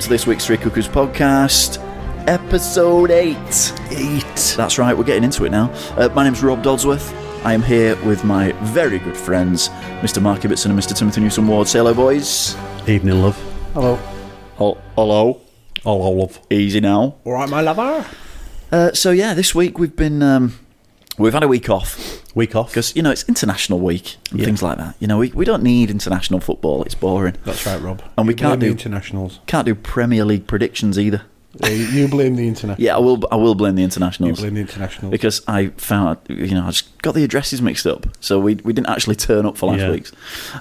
to this week's Three Cuckoos podcast, episode 8. That's right, we're getting into it now. My name's Rob Dodsworth. I am here with my very good friends, Mr. Mark Ibbotson and Mr. Timothy Newsom-Ward. Say hello, boys. Evening, love. Hello. Hello. Hello, love. Easy now. All right, my lover. This week we've been... we've had a week off. Week off? Because, it's international week and things like that. We don't need international football. It's boring. That's right, Rob. And we can't do internationals. Can't do Premier League predictions either. You blame the internationals. Yeah, I will blame the internationals. You blame the internationals. Because I found, I just got the addresses mixed up. So we didn't actually turn up for last week's.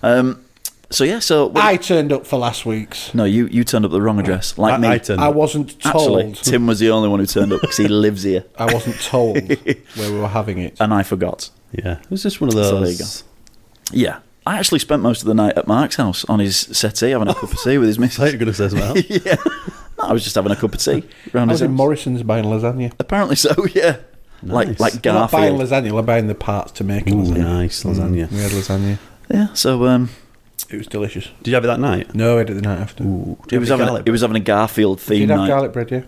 I turned up for last week's. No, you turned up the wrong address. Like me. I wasn't told. Actually, Tim was the only one who turned up because he lives here. I wasn't told where we were having it. And I forgot. Yeah, it was just one of those. So there you go. Yeah. I actually spent most of the night at Mark's house on his settee having a cup of tea with his missus. I thought you were going to say something else. Yeah. No, I was just having a cup of tea. I was in Morrison's buying lasagna. Apparently so, yeah. Nice. Like We're not buying Garfield. lasagna, we're buying the parts to make lasagna. Nice lasagna. We had lasagna. Yeah, so... It was delicious. Did you have it that night? No, I did the night after. Ooh. He was having a Garfield theme Did you have night. garlic bread, yeah?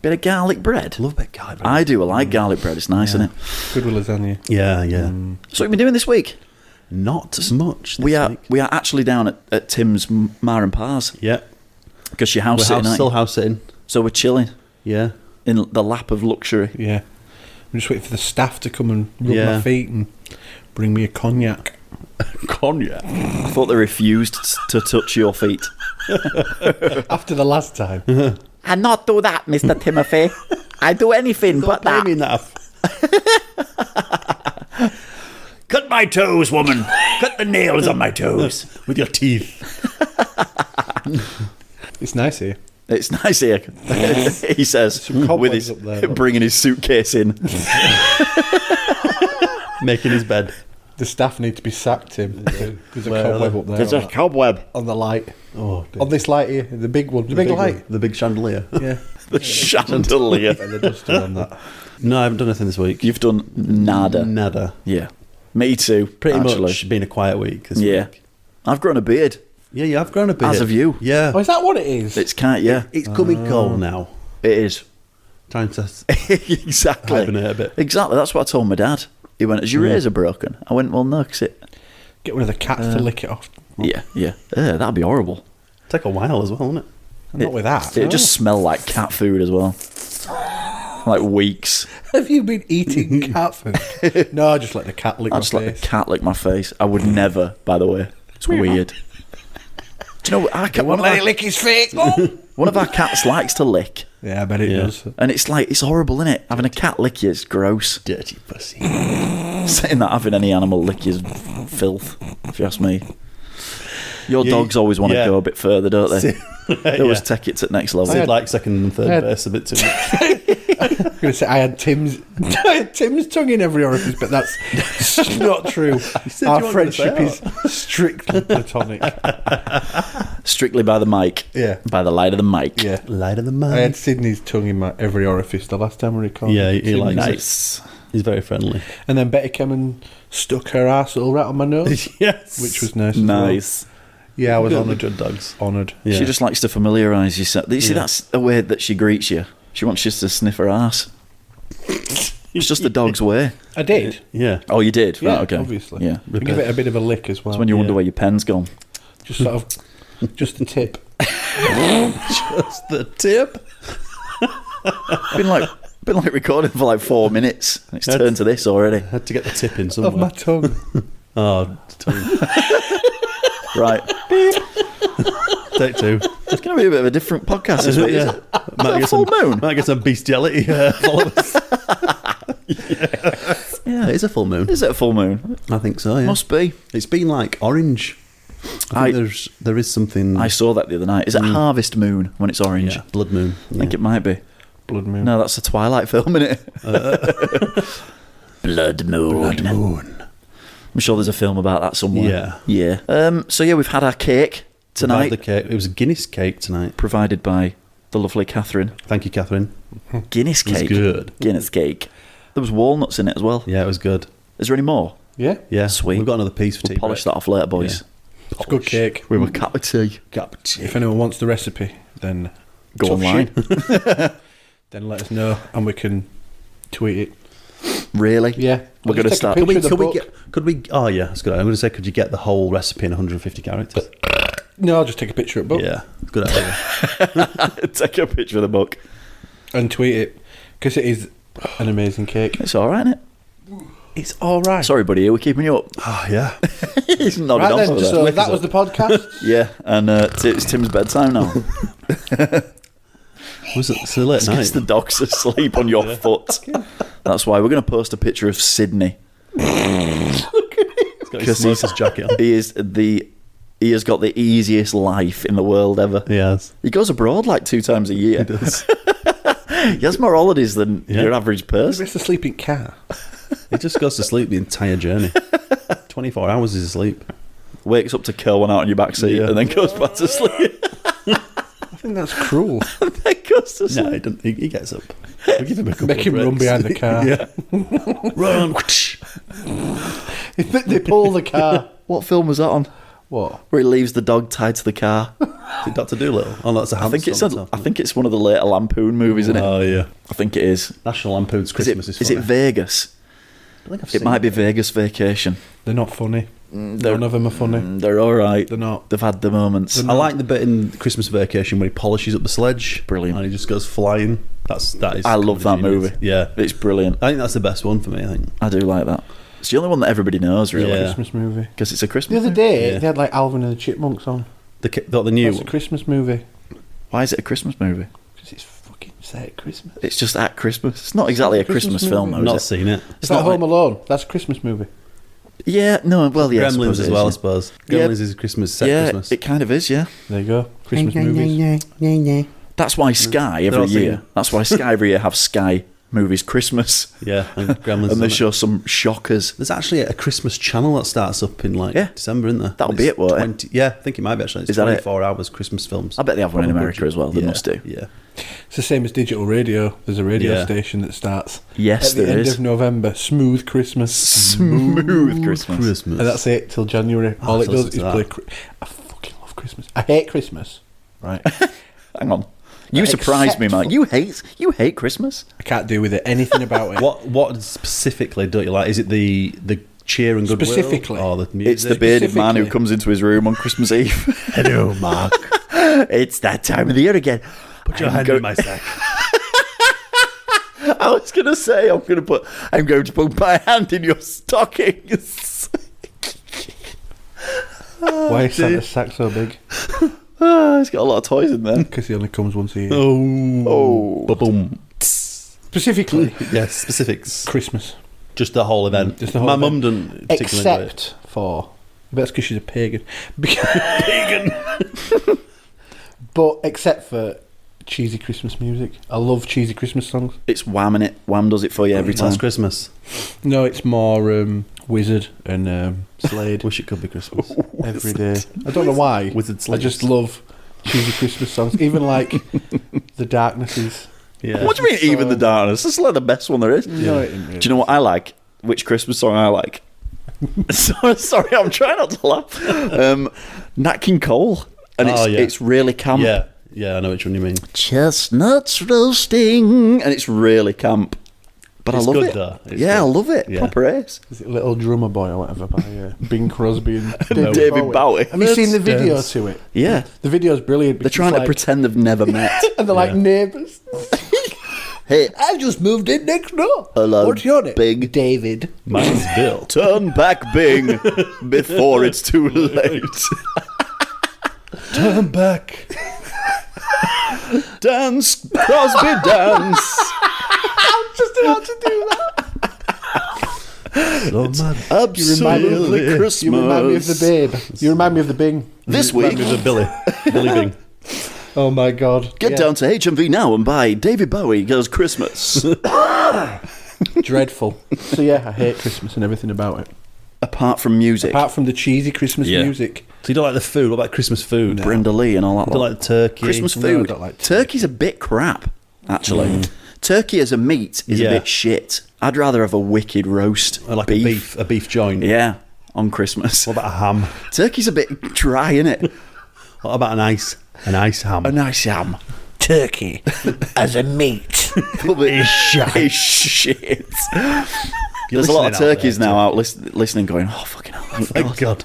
Bit of garlic bread. Love a bit of garlic bread. I do. I like garlic bread. It's nice, isn't it? Good with lasagna. Yeah. So what have you been doing this week? Not much this We are week. actually down at Tim's Ma and Pa's Yeah. because you're house sitting. Still house sitting. So we're chilling Yeah. in the lap of luxury. Yeah. I'm just waiting for the staff to come and rub Yeah. my feet and bring me a cognac. Cognac. I thought they refused to touch your feet. After the last time. I not do that, Mr. Timothy. I do anything but that. Cut my toes, woman. Cut the nails on my toes with your teeth. It's nice here. It's nice here. He says Some with cobwebs his up there, look. bringing his suitcase in. Making his bed. The staff need to be sacked, Tim. There's a Where are cobweb they? up there. There's a cobweb. on the light. Oh, dear. On this light here, the big one. The big light. one. The big chandelier. Yeah. The chandelier. And the duster on that. No, I haven't done anything this week. You've done nada. Nada. Yeah. Me too. Pretty actually. much been a quiet week this Yeah. week. I've grown a beard. Yeah, you have grown a bit. As have you. Yeah. Oh, is that what it is? It's yeah. It's coming cold now. It is. Time to Exactly. hibernate a bit. Exactly. That's what I told my dad. He went, "Is your razor broken?" I went, "Well, no, 'cause it." Get one of the cats to lick it off. Yeah. That'd be horrible. Take a while as well, wouldn't it? Not with that. It just smell like cat food as well. Like weeks. Have you been eating cat food? No, I just let the cat lick I my just let face. the cat lick my face. I would never, by the way. It's weird. Do you know what? Won't let it lick his face. Oh. One of our cats likes to lick. Yeah, I bet it Yeah. does. And it's horrible, isn't it? Having a cat lick you is gross. Dirty pussy. Saying that having any animal lick you is filth, if you ask me. Your dogs always want to go a bit further, don't they? They always take it to the next level. I'd like second and third verse a bit too much. I'm going to say I had Tim's tongue in every orifice, but that's not true. said Our you wanted to say friendship is strictly platonic. Strictly by the mic. Yeah. By the light of the mic. Yeah. Light of the I had mind. Sydney's tongue in my every orifice the last time we recorded. Yeah, he likes Nice. it. He's very friendly. And then Betty came and stuck her arsehole right on my nose, Yes. which was nice. as well. Nice. Yeah, I was Good honoured. dogs. Honoured. Yeah. She just likes to familiarise you. You see, that's the way that she greets you. She wants you to sniff her ass. It's just the dog's way. I did. Yeah. Oh, you did? Yeah, Right, okay. obviously. Yeah. And give it a bit of a lick as well. It's when you wonder where your pen's gone. Just sort of, just the tip. Just the tip. Been like recording for like 4 minutes. And it's turned to this already. Had to get the tip in Of somewhere. my tongue. Oh, tongue. Right. Take two. It's going to be a bit of a different podcast this week. Yeah. Is it? Full moon? Might get some bestiality followers. Yeah, it is a full moon. Is it a full moon? I think so, yeah. Must be. It's been like orange. I think there is something... I saw that the other night. Is it harvest moon when it's orange? Yeah, blood moon. I think it might be. Blood moon. No, that's a Twilight film, isn't it? Blood moon. Blood moon. I'm sure there's a film about that somewhere. Yeah. Yeah. So yeah, we've had our cake tonight, The cake. It was a Guinness cake tonight. provided by the lovely Catherine. Thank you, Catherine. Guinness It was cake. good. Guinness cake. There was walnuts in it as well. Yeah, it was good. Is there any more? Yeah. Yeah. Sweet. We've got another piece for tea. We'll polish that off later, boys. It's good cake. with a cup of tea. If anyone wants the recipe, then Go tough online. shit. Then let us know and we can tweet it. Really? Yeah. We're going to start. Could we? Oh yeah, that's good. I'm going to say, could you get the whole recipe in 150 characters? No, I'll just take a picture of the book Yeah, good idea. Take a picture of the book. and tweet it because it is an amazing cake. It's all right, isn't it? It's all right. Sorry, buddy, we're keeping you up. Oh yeah. He's nodded Right off then, over there. so that was the podcast. Yeah, and it's Tim's bedtime now. Was it so late It's night? the dog's asleep on your foot. That's why we're going to post a picture of Sydney. He's got his smoker's jacket on. He has got the easiest life in the world ever. He has. He goes abroad like 2 times a year. He does. He has more holidays than your average He person. has to sleep in car. He just goes to sleep the entire journey. 24 hours he's asleep. Wakes up to curl one out on your back seat and then goes back to sleep. I think that's cruel. Then goes to sleep. No, he doesn't. He gets up. We give him a couple Make of him run breaks. behind the car. Yeah. Run. They pull the car. What film was that on? What? Where he leaves the dog tied to the car. Is it Dr. Dolittle? Oh, no, that's a I think hamster. it's one of the later Lampoon movies, isn't it? Oh yeah. I think it is. National Lampoon's Christmas is it funny. Vegas? I think I've It seen might be Vegas Vacation. They're not funny. They're- None of them are funny. They're all right. They're not. They've had the moments. I like the bit in Christmas Vacation where he polishes up the sledge. Brilliant. And he just goes flying. That is. I love that genius. movie. Yeah. It's brilliant. I think that's the best one for me. I think. I do like that. It's the only one that everybody knows, really. Yeah. Christmas movie. Because it's a The Christmas other movie. day, Yeah. they had like Alvin and the Chipmunks on. The new That's a one. Christmas movie. Why is it a Christmas movie? Because it's fucking set at Christmas. It's just at Christmas. It's not exactly a Christmas Christmas film, movie. though, I've not is it? seen it. It's like not Home like- Alone. That's a Christmas movie. Yeah, no, well, yeah. I Gremlins suppose as it well, I is, suppose. Yeah. Gremlins is Christmas, yeah. Christmas. It kind of is, yeah. There you go. Christmas movies. That's why Sky They're every all year. singing. That's why Sky every year have Sky movies Christmas, Yeah, and Gremlins. and they on it. show some shockers. There's actually a Christmas channel that starts up in like Yeah. December, isn't there? That'll And be it's it, won't it? Yeah, I think it might be actually. It's Is that it? 24 hours Christmas films. I bet they have one in Proper America budget. as well. They Yeah, must do. Yeah. It's the same as digital radio. There's a radio Yeah. station that starts Yes, at the there end is. of November. Smooth Christmas. Smooth Christmas. And that's it till January. All it so does it's is that. play. I fucking love Christmas. I hate Christmas. Right. Hang on. You surprised me, Mark. You hate Christmas? I can't do with it anything about it. What specifically don't you like? Is it the cheer and goodwill? Specifically. Or the music? It's the bearded man who Specifically. comes into his room on Christmas Eve. Hello, Mark. It's that time of the year again. Put your hand in my sack. I was going to say, I'm going to put my hand in your stockings. Why is Santa's sack so big? He's got a lot of toys in there. Because he only comes once a year. Oh. Ba-boom. Specifically, Yes, specifics. Christmas. Just the whole event. Just the whole My event. mum doesn't particularly enjoy it. Except for. But that's because she's a pagan. Pagan! But except for cheesy Christmas music. I love cheesy Christmas songs. It's Wham in it. Wham does it for you every time. Last Christmas. No, it's more Wizard and Slade Wish it could be Christmas. every day. I don't know why. Wizard I Slade. just love cheesy Christmas songs. Even like The Darknesses. Yeah. What do you mean, even the darkness? This is like the best one there is. No, it isn't really. Do you know what I like? Which Christmas song I like? Sorry, I'm trying not to laugh. Nat King Cole. And it's really camp. Yeah. Yeah, I know which one you mean. Chestnuts roasting. And it's really camp. But It's I love good, it. though. It's Yeah, I good. love it. Yeah. Proper ace. Is it Little Drummer Boy or whatever by Bing Crosby and David Bowie. Have you seen the video Dance. to it? Yeah. The video's brilliant. They're because trying it's to like- pretend they've never met. And they're like neighbours. Hey, I just moved in next door. Hello, What's your name? Big. David. Mine's Bill. turn back Bing before it's too late. Turn back. Dance, Crosby, dance. Just about to do that. Absolutely Christmas. You remind me of the babe. You remind me of the Bing. This Remind week, me of Billy Bing. Oh my god. get down to HMV now and buy David Bowie Goes Christmas. Dreadful. So yeah, I hate Christmas and everything about it. Apart from music, Apart from the cheesy Christmas Yeah. music. So you don't like the food? What about Christmas food? Brenda Lee and all that. You don't lot. like the turkey? Christmas No, food. I don't like Turkey's a bit crap, actually. Turkey as a meat is a Yeah. bit shit. I'd rather have a wicked roast. Or like a beef joint. Yeah. on Christmas. What about a ham? Turkey's a bit dry, isn't it? What about a nice ham? A nice ham. Turkey as a meat. Is shit. There's a lot of turkeys now out listening, going, "Oh fucking hell!" Thank God.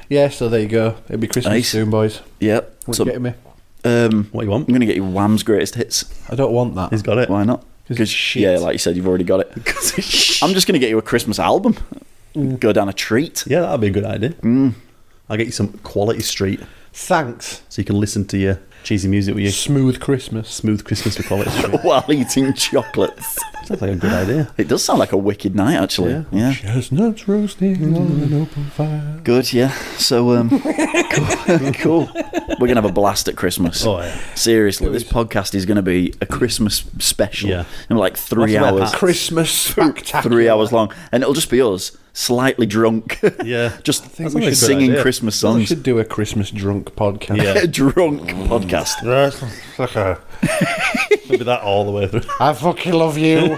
Yeah, so there you go. It'll be Christmas Nice. soon, boys. Yep. What So, you getting me? What you want? I'm gonna get you Wham's greatest hits. I don't want that. He's got it. Why not? 'Cause it's shit. yeah, like you said, you've already got it. I'm just gonna get you a Christmas album. Go down a treat. Yeah, that'd be a good idea. I'll get you some quality street Thanks. so you can listen to your cheesy music with your Smooth Christmas. smooth Christmas with quality street. While eating chocolates. Sounds like a good idea. It does sound like a wicked night, actually. Yeah. Chestnuts roasting on an open fire. Good, yeah. So, cool. We're going to have a blast at Christmas. Oh, yeah. Seriously, this podcast is going to be a Christmas special. Yeah. In like 3 Lots of hours. hats. Christmas spectacular. 3 hours long. And it'll just be us, slightly drunk. Yeah. Just That's a good singing idea. Christmas We songs. should do a Christmas drunk podcast. Yeah. Drunk podcast. Maybe that all the way through. I fucking love you.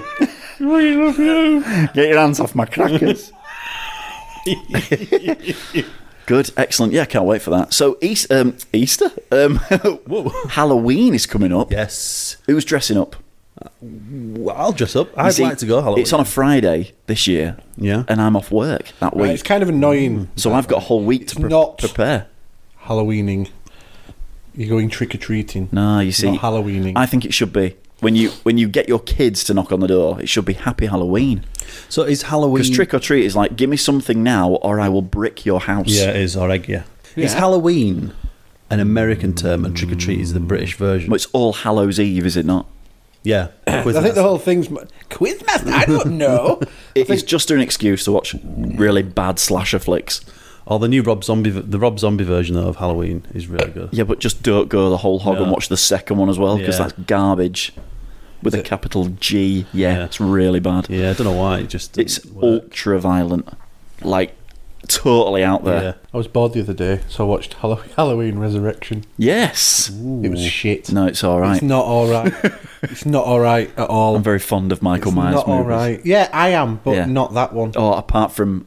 Get your hands off my crackers. Good, excellent. Yeah, can't wait for that. So, Easter? Halloween is coming up. Yes. Who's dressing up? Well, I'll dress up. You I'd see, like to go Halloween. It's on a Friday this year. Yeah. And I'm off work that Right, week. it's kind of annoying. So I've got a whole week to not- prepare. Halloweening. You're going trick or treating. No, you see, Not Halloweening. I think it should be when you get your kids to knock on the door. It should be Happy Halloween, So is Halloween... because trick or treat is like, give me something now, or I will brick your house. Yeah, it is. Or egg, yeah. Is Yeah. Halloween an American term and trick or treat is the British version? But it's All Hallows Eve, is it not? Yeah. I think the whole thing's... Quizmaster? I don't know. It is just an excuse to watch really bad slasher flicks. Or the new Rob Zombie version of Halloween is really good. Yeah, but just don't go the whole hog and No. watch the second one as well, because Yeah. that's garbage. With a capital G. Yeah, Yeah. it's really bad. Yeah, I don't know why. It just It's doesn't work. ultra violent. Like, totally out there. Yeah. I was bored the other day, so I watched Halloween Resurrection. Yes. It was shit. No, it's all right. It's not all right. It's not all right at all. I'm very fond of Michael It's Myers not all movies. right. Yeah, I am, but Yeah. not that one. Oh, apart from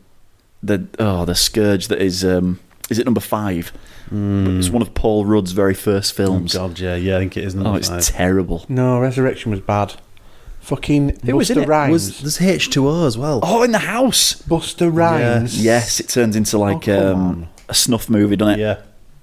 the scourge that is it number 5? It's one of Paul Rudd's very first films. Oh, God, yeah, I think it is. Oh, it's terrible. No, Resurrection was bad. Fucking Who was in Busta it? Rhymes. There's H2O as well. Oh, in the house. Busta Rhymes. Yes, it turns into like come on. a snuff movie, doesn't it? Yeah.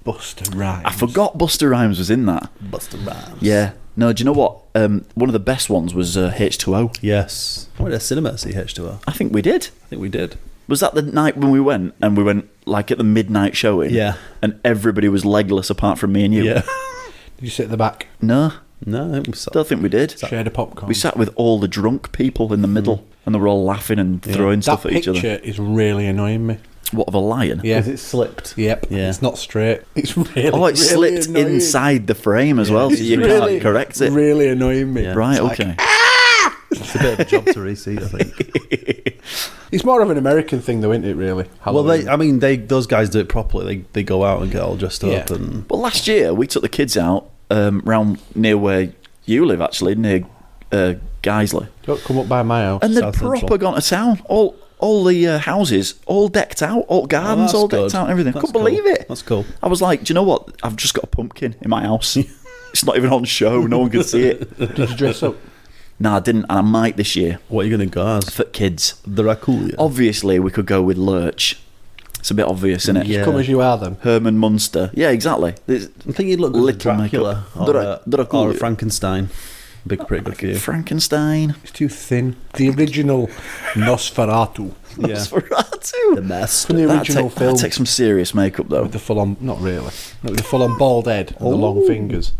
Busta Rhymes. I forgot Buster Rhymes was in that. Buster Rhymes. Yeah. No, do you know what? One of the best ones was H2O. Yes. I went to the cinema to see H2O. I think we did. I think we did. Was that the night when we went? And we went like at the midnight showing? Yeah. And everybody was legless apart from me and you? Yeah. Did you sit at the back? No, No, I think we saw. don't think we did. Shared a popcorn. We sat with all the drunk people in the middle, and they were all laughing and throwing that stuff at each picture other. is really annoying me. What, of a lion? Yeah. Is it slipped? Yep. Yeah. It's not straight. It's really. Oh, it really slipped annoying. inside the frame as well, so you really, can't correct it. Really annoying me. Yeah. Right, It's like- okay. It's a bit of a job to reseat, I think. It's more of an American thing, though, isn't it? Really. Well, Halloween. those guys do it properly. They go out and get all dressed up, Yeah. and Well, last year we took the kids out round near where you live, actually, near Guiseley. Don't come up by my house. And they'd South proper Central. gone to town. All the houses, all decked out, all gardens, that's all decked good. out, and everything. That's Couldn't believe cool. it. That's cool. I was like, do you know what? I've just got a pumpkin in my house. It's not even on show. No one can see it. Did you dress up? No, I didn't, and I might this year What are you going to go as? for kids. The Raculia. Obviously, we could go with Lurch. It's a bit obvious, isn't it? Yeah. Come as you are, then. Herman Munster. Yeah, exactly. There's I think you'd look good as Little Dracula makeup. or, a Dracula. Frankenstein. Pretty good for you. Frankenstein. It's too thin. The original Nosferatu. Yeah. Nosferatu. The best. From the original film. That takes some serious makeup, though. With the full-on... Not really. Not with the full-on bald head and the long fingers.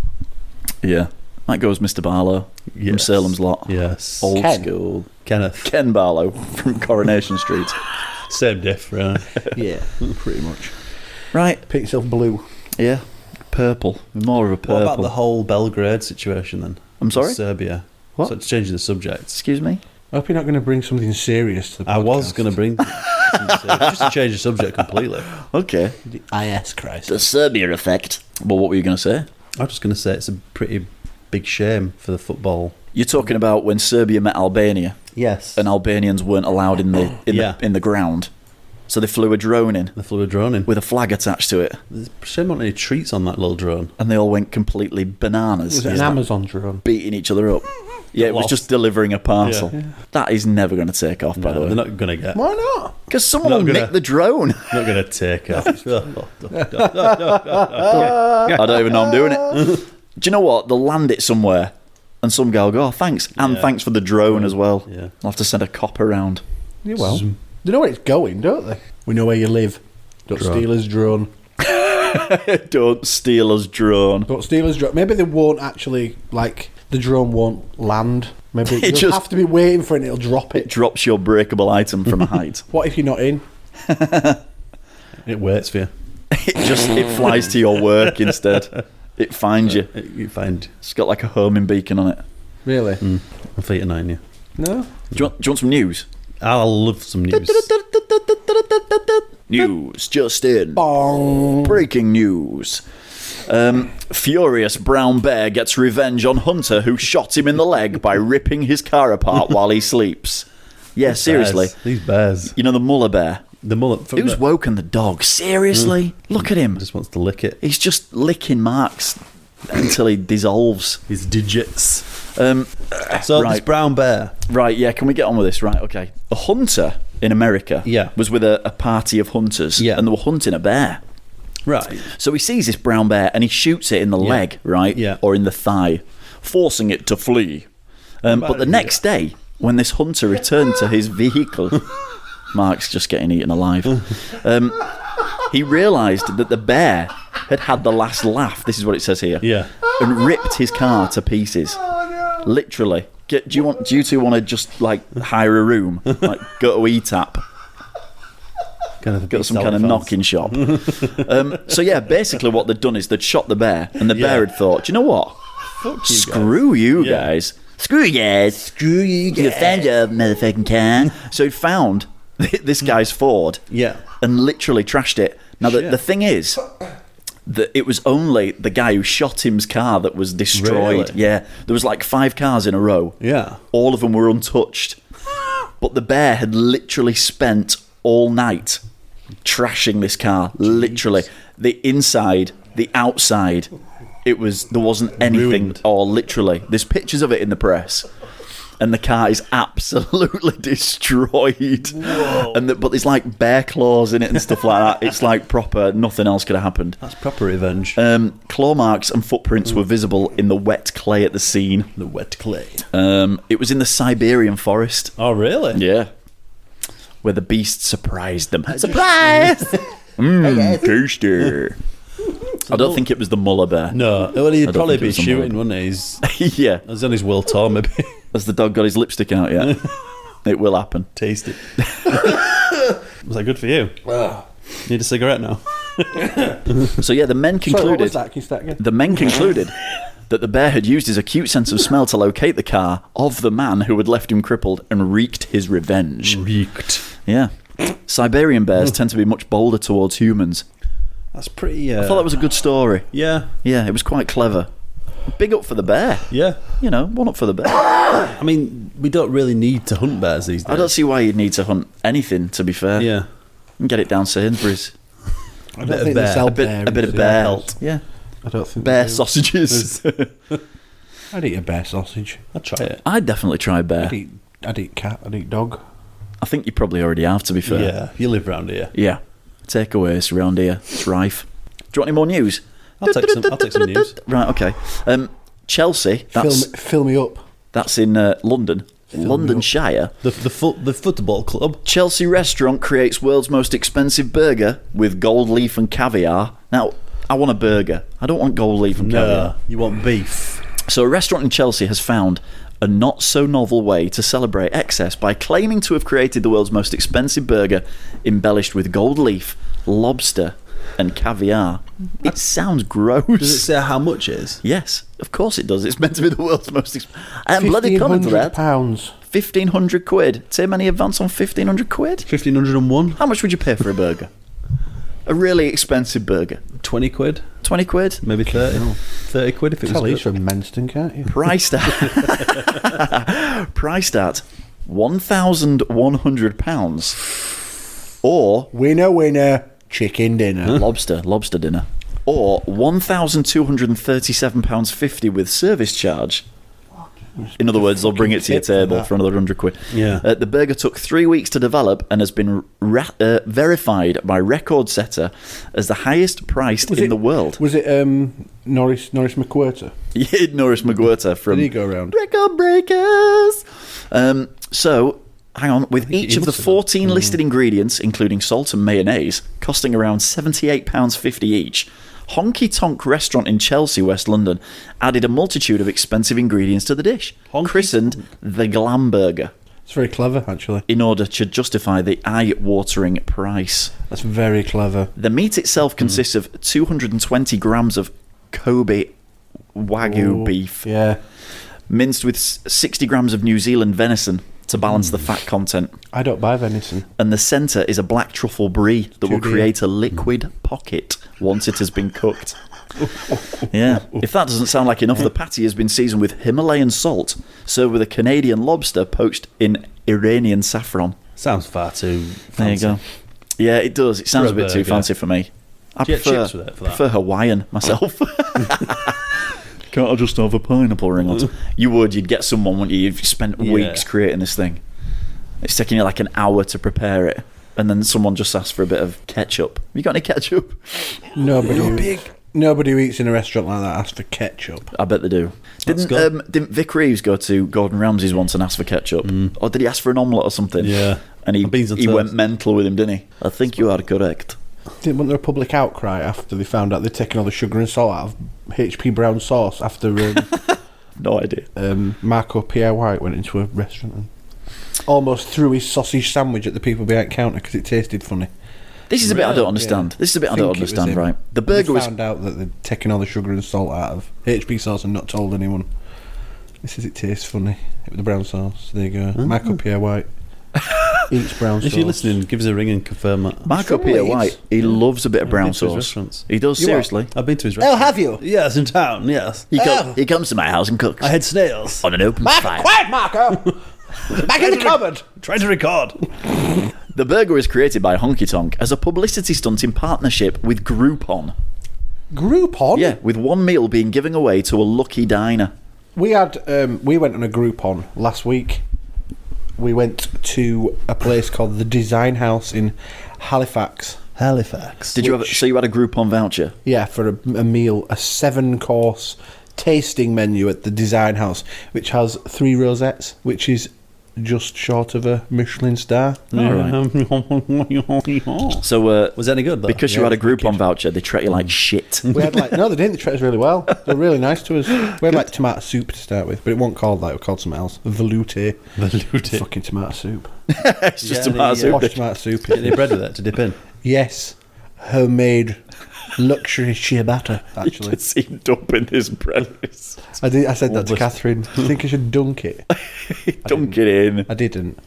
Yeah. That goes Mr. Barlow from Yes. Salem's Lot. Yes. Old Ken. school. Kenneth. Ken Barlow from Coronation Street. Same diff, right? Yeah, pretty much. Right. Paint yourself blue. Yeah. Purple. More of a purple. What about the whole Belgrade situation then? I'm sorry? Serbia. What? So it's changing the subject. Excuse me? I hope you're not going to bring something serious to the podcast. I was going to bring just to change the subject completely. Okay. The IS crisis. The Serbia effect. Well, what were you going to say? I'm just going to say it's a pretty big shame for the football You're talking about when Serbia met Albania, Yes. and Albanians weren't allowed in the ground, so they flew a drone in They flew a drone in. with a flag attached to it, There's a shame not any treats on that little drone. and they all went completely bananas. Was it an Amazon drone? Beating each other up. Yeah, it was Lost. just delivering a parcel. Yeah. That is never going to take off, by the No, way. they're not going to get. Why not? Because someone Not will gonna- nick the drone. Not going to take off. I don't even know I'm doing it. Do you know what? They'll land it somewhere, and some guy will go, "Oh, thanks," and Yeah. thanks for the drone as well. Yeah. I'll have to send a cop around. Yeah, well, They know where it's going, don't they? we know where you live. Don't Drone. steal his drone. Don't steal us drone. Don't steal his drone. Maybe they won't actually, like, the drone won't land. Maybe It you'll just- have to be waiting for it and it'll drop It it. drops your breakable item from a height. What if you're not in? It waits for you. It flies to your work instead. It finds you. You find It's got like a homing beacon on it. Really? a feet of 9, yeah. No? Do you want some news? I'll love some news. News just in. Bong. Breaking news. Furious brown bear gets revenge on hunter who shot him in the leg by ripping his car apart while he sleeps. Yeah, seriously. Bears. These bears. You know the Muller bear? The mullet. From Who's woken the dog? Seriously? Look at him. Just wants to lick it. He's just licking marks until he dissolves. His digits. Um, So right. this brown bear. Right, yeah, can we get on with this? Right, okay. A hunter in America Yeah. was with a party of hunters, Yeah. and they were hunting a bear. Right. So he sees this brown bear and he shoots it in the leg, right? Yeah. Or in the thigh, forcing it to flee. But the next day, when this hunter returned to his vehicle, Mark's just getting eaten alive, he realised that the bear had had the last laugh. This is what it says here. Yeah. And ripped his car to pieces. Literally. Do you two want to just like hire a room, like go to E-Tap, Kind of go to some kind of knocking shop? So yeah, basically what they'd done is they'd shot the bear, and the bear had thought, "Do you know what? Screw you Yeah. guys. Screw you guys. Screw you guys. You found your motherfucking car." So he found this guy's Ford, Yeah. and literally trashed it. Now Shit. the thing is that it was only the guy who shot him's car that was destroyed. Really? Yeah, there was like 5 cars in a row. Yeah. All of them were untouched. But the bear had literally spent all night trashing this car. Literally. The inside, the outside. There wasn't anything. Ruined. Or literally. There's pictures of it in the press. And the car is absolutely destroyed. But there's like bear claws in it and stuff like that. It's like proper, nothing else could have happened. That's proper revenge. Claw marks and footprints were visible in the wet clay at the scene. The wet clay. It was in the Siberian forest. Oh, really? Yeah. Where the beast surprised them. Surprise! Tasty. I don't think it was the Muller bear. No. Well, he'd don't probably think it be was a shooting, mullet. wouldn't he? Yeah. He's on his Will Tour, maybe. Has the dog got his lipstick out yet? It will happen. Taste it. Was that good for you? Need a cigarette now? So yeah, the men Sorry, what concluded. was that? Can you start again? The men concluded that the bear had used his acute sense of smell to locate the car of the man who had left him crippled and wreaked his revenge. Reeked. Yeah. Siberian bears tend to be much bolder towards humans. That's pretty... I thought that was a good story. Yeah. Yeah, it was quite clever. Big up for the bear. Yeah. You know, one up for the bear. I mean, we don't really need to hunt bears these days. I don't see why you'd need to hunt anything, to be fair. Yeah. You can get it down Sainsbury's. I don't bit of think they bear. sell A bit of bears. bear. pelt. Yeah. I don't think Bear they do. sausages. I'd eat a bear sausage. I'd try it. I'd definitely try bear. I'd eat cat. I'd eat dog. I think you probably already have, to be fair. Yeah. You live round here. Yeah. Takeaways around here. It's rife. Do you want any more news? I'll take some news. Right, okay. Chelsea, Fill me up. that's in London. Londonshire. The football club. Chelsea restaurant creates world's most expensive burger with gold leaf and caviar. Now, I want a burger. I don't want gold leaf and caviar. No. You want beef. So a restaurant in Chelsea has found a not-so-novel way to celebrate excess by claiming to have created the world's most expensive burger embellished with gold leaf, lobster and caviar. It sounds gross. Does it say how much it is? Yes, of course it does. It's meant to be the world's most expensive. I am bloody coming for that. £1,500. 1,500 quid. Tim, any advance on 1,500 quid? 1,501. How much would you pay for a burger? A really expensive burger. 20 quid, 20 quid? maybe 30. 30 quid if it Tell was he's good. from Menston, can't you? Priced at priced at £1,100 or Winner, chicken dinner. lobster dinner, or £1,237.50 with service charge. In other words, they'll bring it to your tip for table that. for another 100 quid. Yeah. The burger took 3 weeks to develop and has been verified by Record Setter as the highest priced in the world. Was it Norris McWhirter? Yeah, Norris McGuirter from Did he go around? Record Breakers. So, hang on. With each he of the must have 14 listed ingredients, including salt and mayonnaise, costing around £78.50 each, Honky Tonk restaurant in Chelsea, West London, added a multitude of expensive ingredients to the dish, christened the Glam Burger, It's very clever, actually. in order to justify the eye-watering price. That's very clever. The meat itself consists of 220 grams of Kobe Wagyu Ooh, beef, Yeah. minced with 60 grams of New Zealand venison to balance the fat content. I don't buy venison. And the centre is a black truffle brie that will Too dear. create a liquid pocket once it has been cooked. Yeah. If that doesn't sound like enough, the patty has been seasoned with Himalayan salt, served with a Canadian lobster poached in Iranian saffron. Sounds far too There you fancy. go. Yeah, it does. It sounds a For a bit too burger. fancy for me. I Do you get prefer, chips with it for that? prefer Hawaiian myself. Can't I just have a pineapple ring on top? You would. You'd get someone, wouldn't you? You've spent weeks creating this thing. It's taking you like an hour to prepare it. And then someone just asks for a bit of ketchup. Have you got any ketchup? Nobody who eats in a restaurant like that asks for ketchup. I bet they do. That's Didn't Vic Reeves go to Gordon Ramsay's once and ask for ketchup? Or did he ask for an omelette or something? Yeah. And And beans and he toast. went mental with him, didn't he? I think you are correct. Wasn't there a public outcry after they found out they'd taken all the sugar and salt out of HP brown sauce after No idea. Marco Pierre White went into a restaurant and almost threw his sausage sandwich at the people behind the counter because it tasted funny. This is a bit I don't understand. Yeah. This is a bit I think don't it was understand, him. right? The They burger was... found out that they'd taken all the sugar and salt out of HP sauce and not told anyone. He says it tastes funny with the brown sauce. There you go. Marco Pierre White eats brown sauce. If you're listening, give us a ring and confirm that. Marco From Pierre Leeds. White, he loves a bit of brown been to his sauce. restaurants. He does, You what? seriously. I've been to his Oh, restaurant. have you? Yes, in town, yes. He comes to my house and cooks I had snails. on an open Marco, fire. quiet, Marco! Back in the cupboard! Trying to record. The burger was created by Honky Tonk as a publicity stunt in partnership with Groupon. Groupon? Yeah, with one meal being given away to a lucky diner. We had we went on a Groupon last week. We went to a place called the Design House in Halifax. Halifax. Did you have? So you had a Groupon voucher? Yeah, for a meal, a 7-course tasting menu at the Design House, which has 3 rosettes, which is just short of a Michelin star. So Was that any good, though? because you Yeah, had a it was Groupon wicked. voucher, they treat you like shit. We had no, they didn't. They treated us really well. They were really nice to us. We had tomato soup to start with, but it wasn't called that. It was called something else. Velouté. Velouté. Fucking tomato soup. It's just Yeah, tomato the, soup. Posh tomato soup. Get any bread with it to dip in? Yes, homemade luxury ciabatta. You Actually, can see dumping this bread. I did. I said that to Almost. Catherine. Do you think I should dunk it? Dunk it in. I didn't,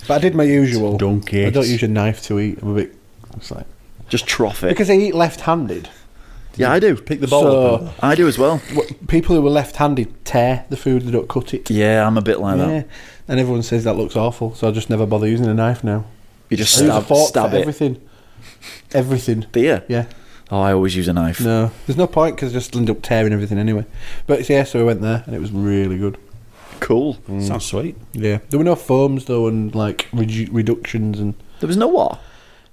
but I did my usual. Dunk it. I don't use a knife to eat. I'm a bit. It's like Just trough it. because I eat left-handed. Yeah, I do. Pick the bowl So- up. I do as well. People who are left-handed tear the food. They don't cut it. Yeah, I'm a bit like Yeah, that. and everyone says that looks awful. So I just never bother using a knife now. You just I use a fork stab for it. everything. Everything. Do you? Yeah. Oh, I always use a knife. No, there's no point because I just end up tearing everything anyway. But yeah, so we went there and it was really good. Cool. Sounds sweet. Yeah, there were no foams though, and like reductions and There was no what?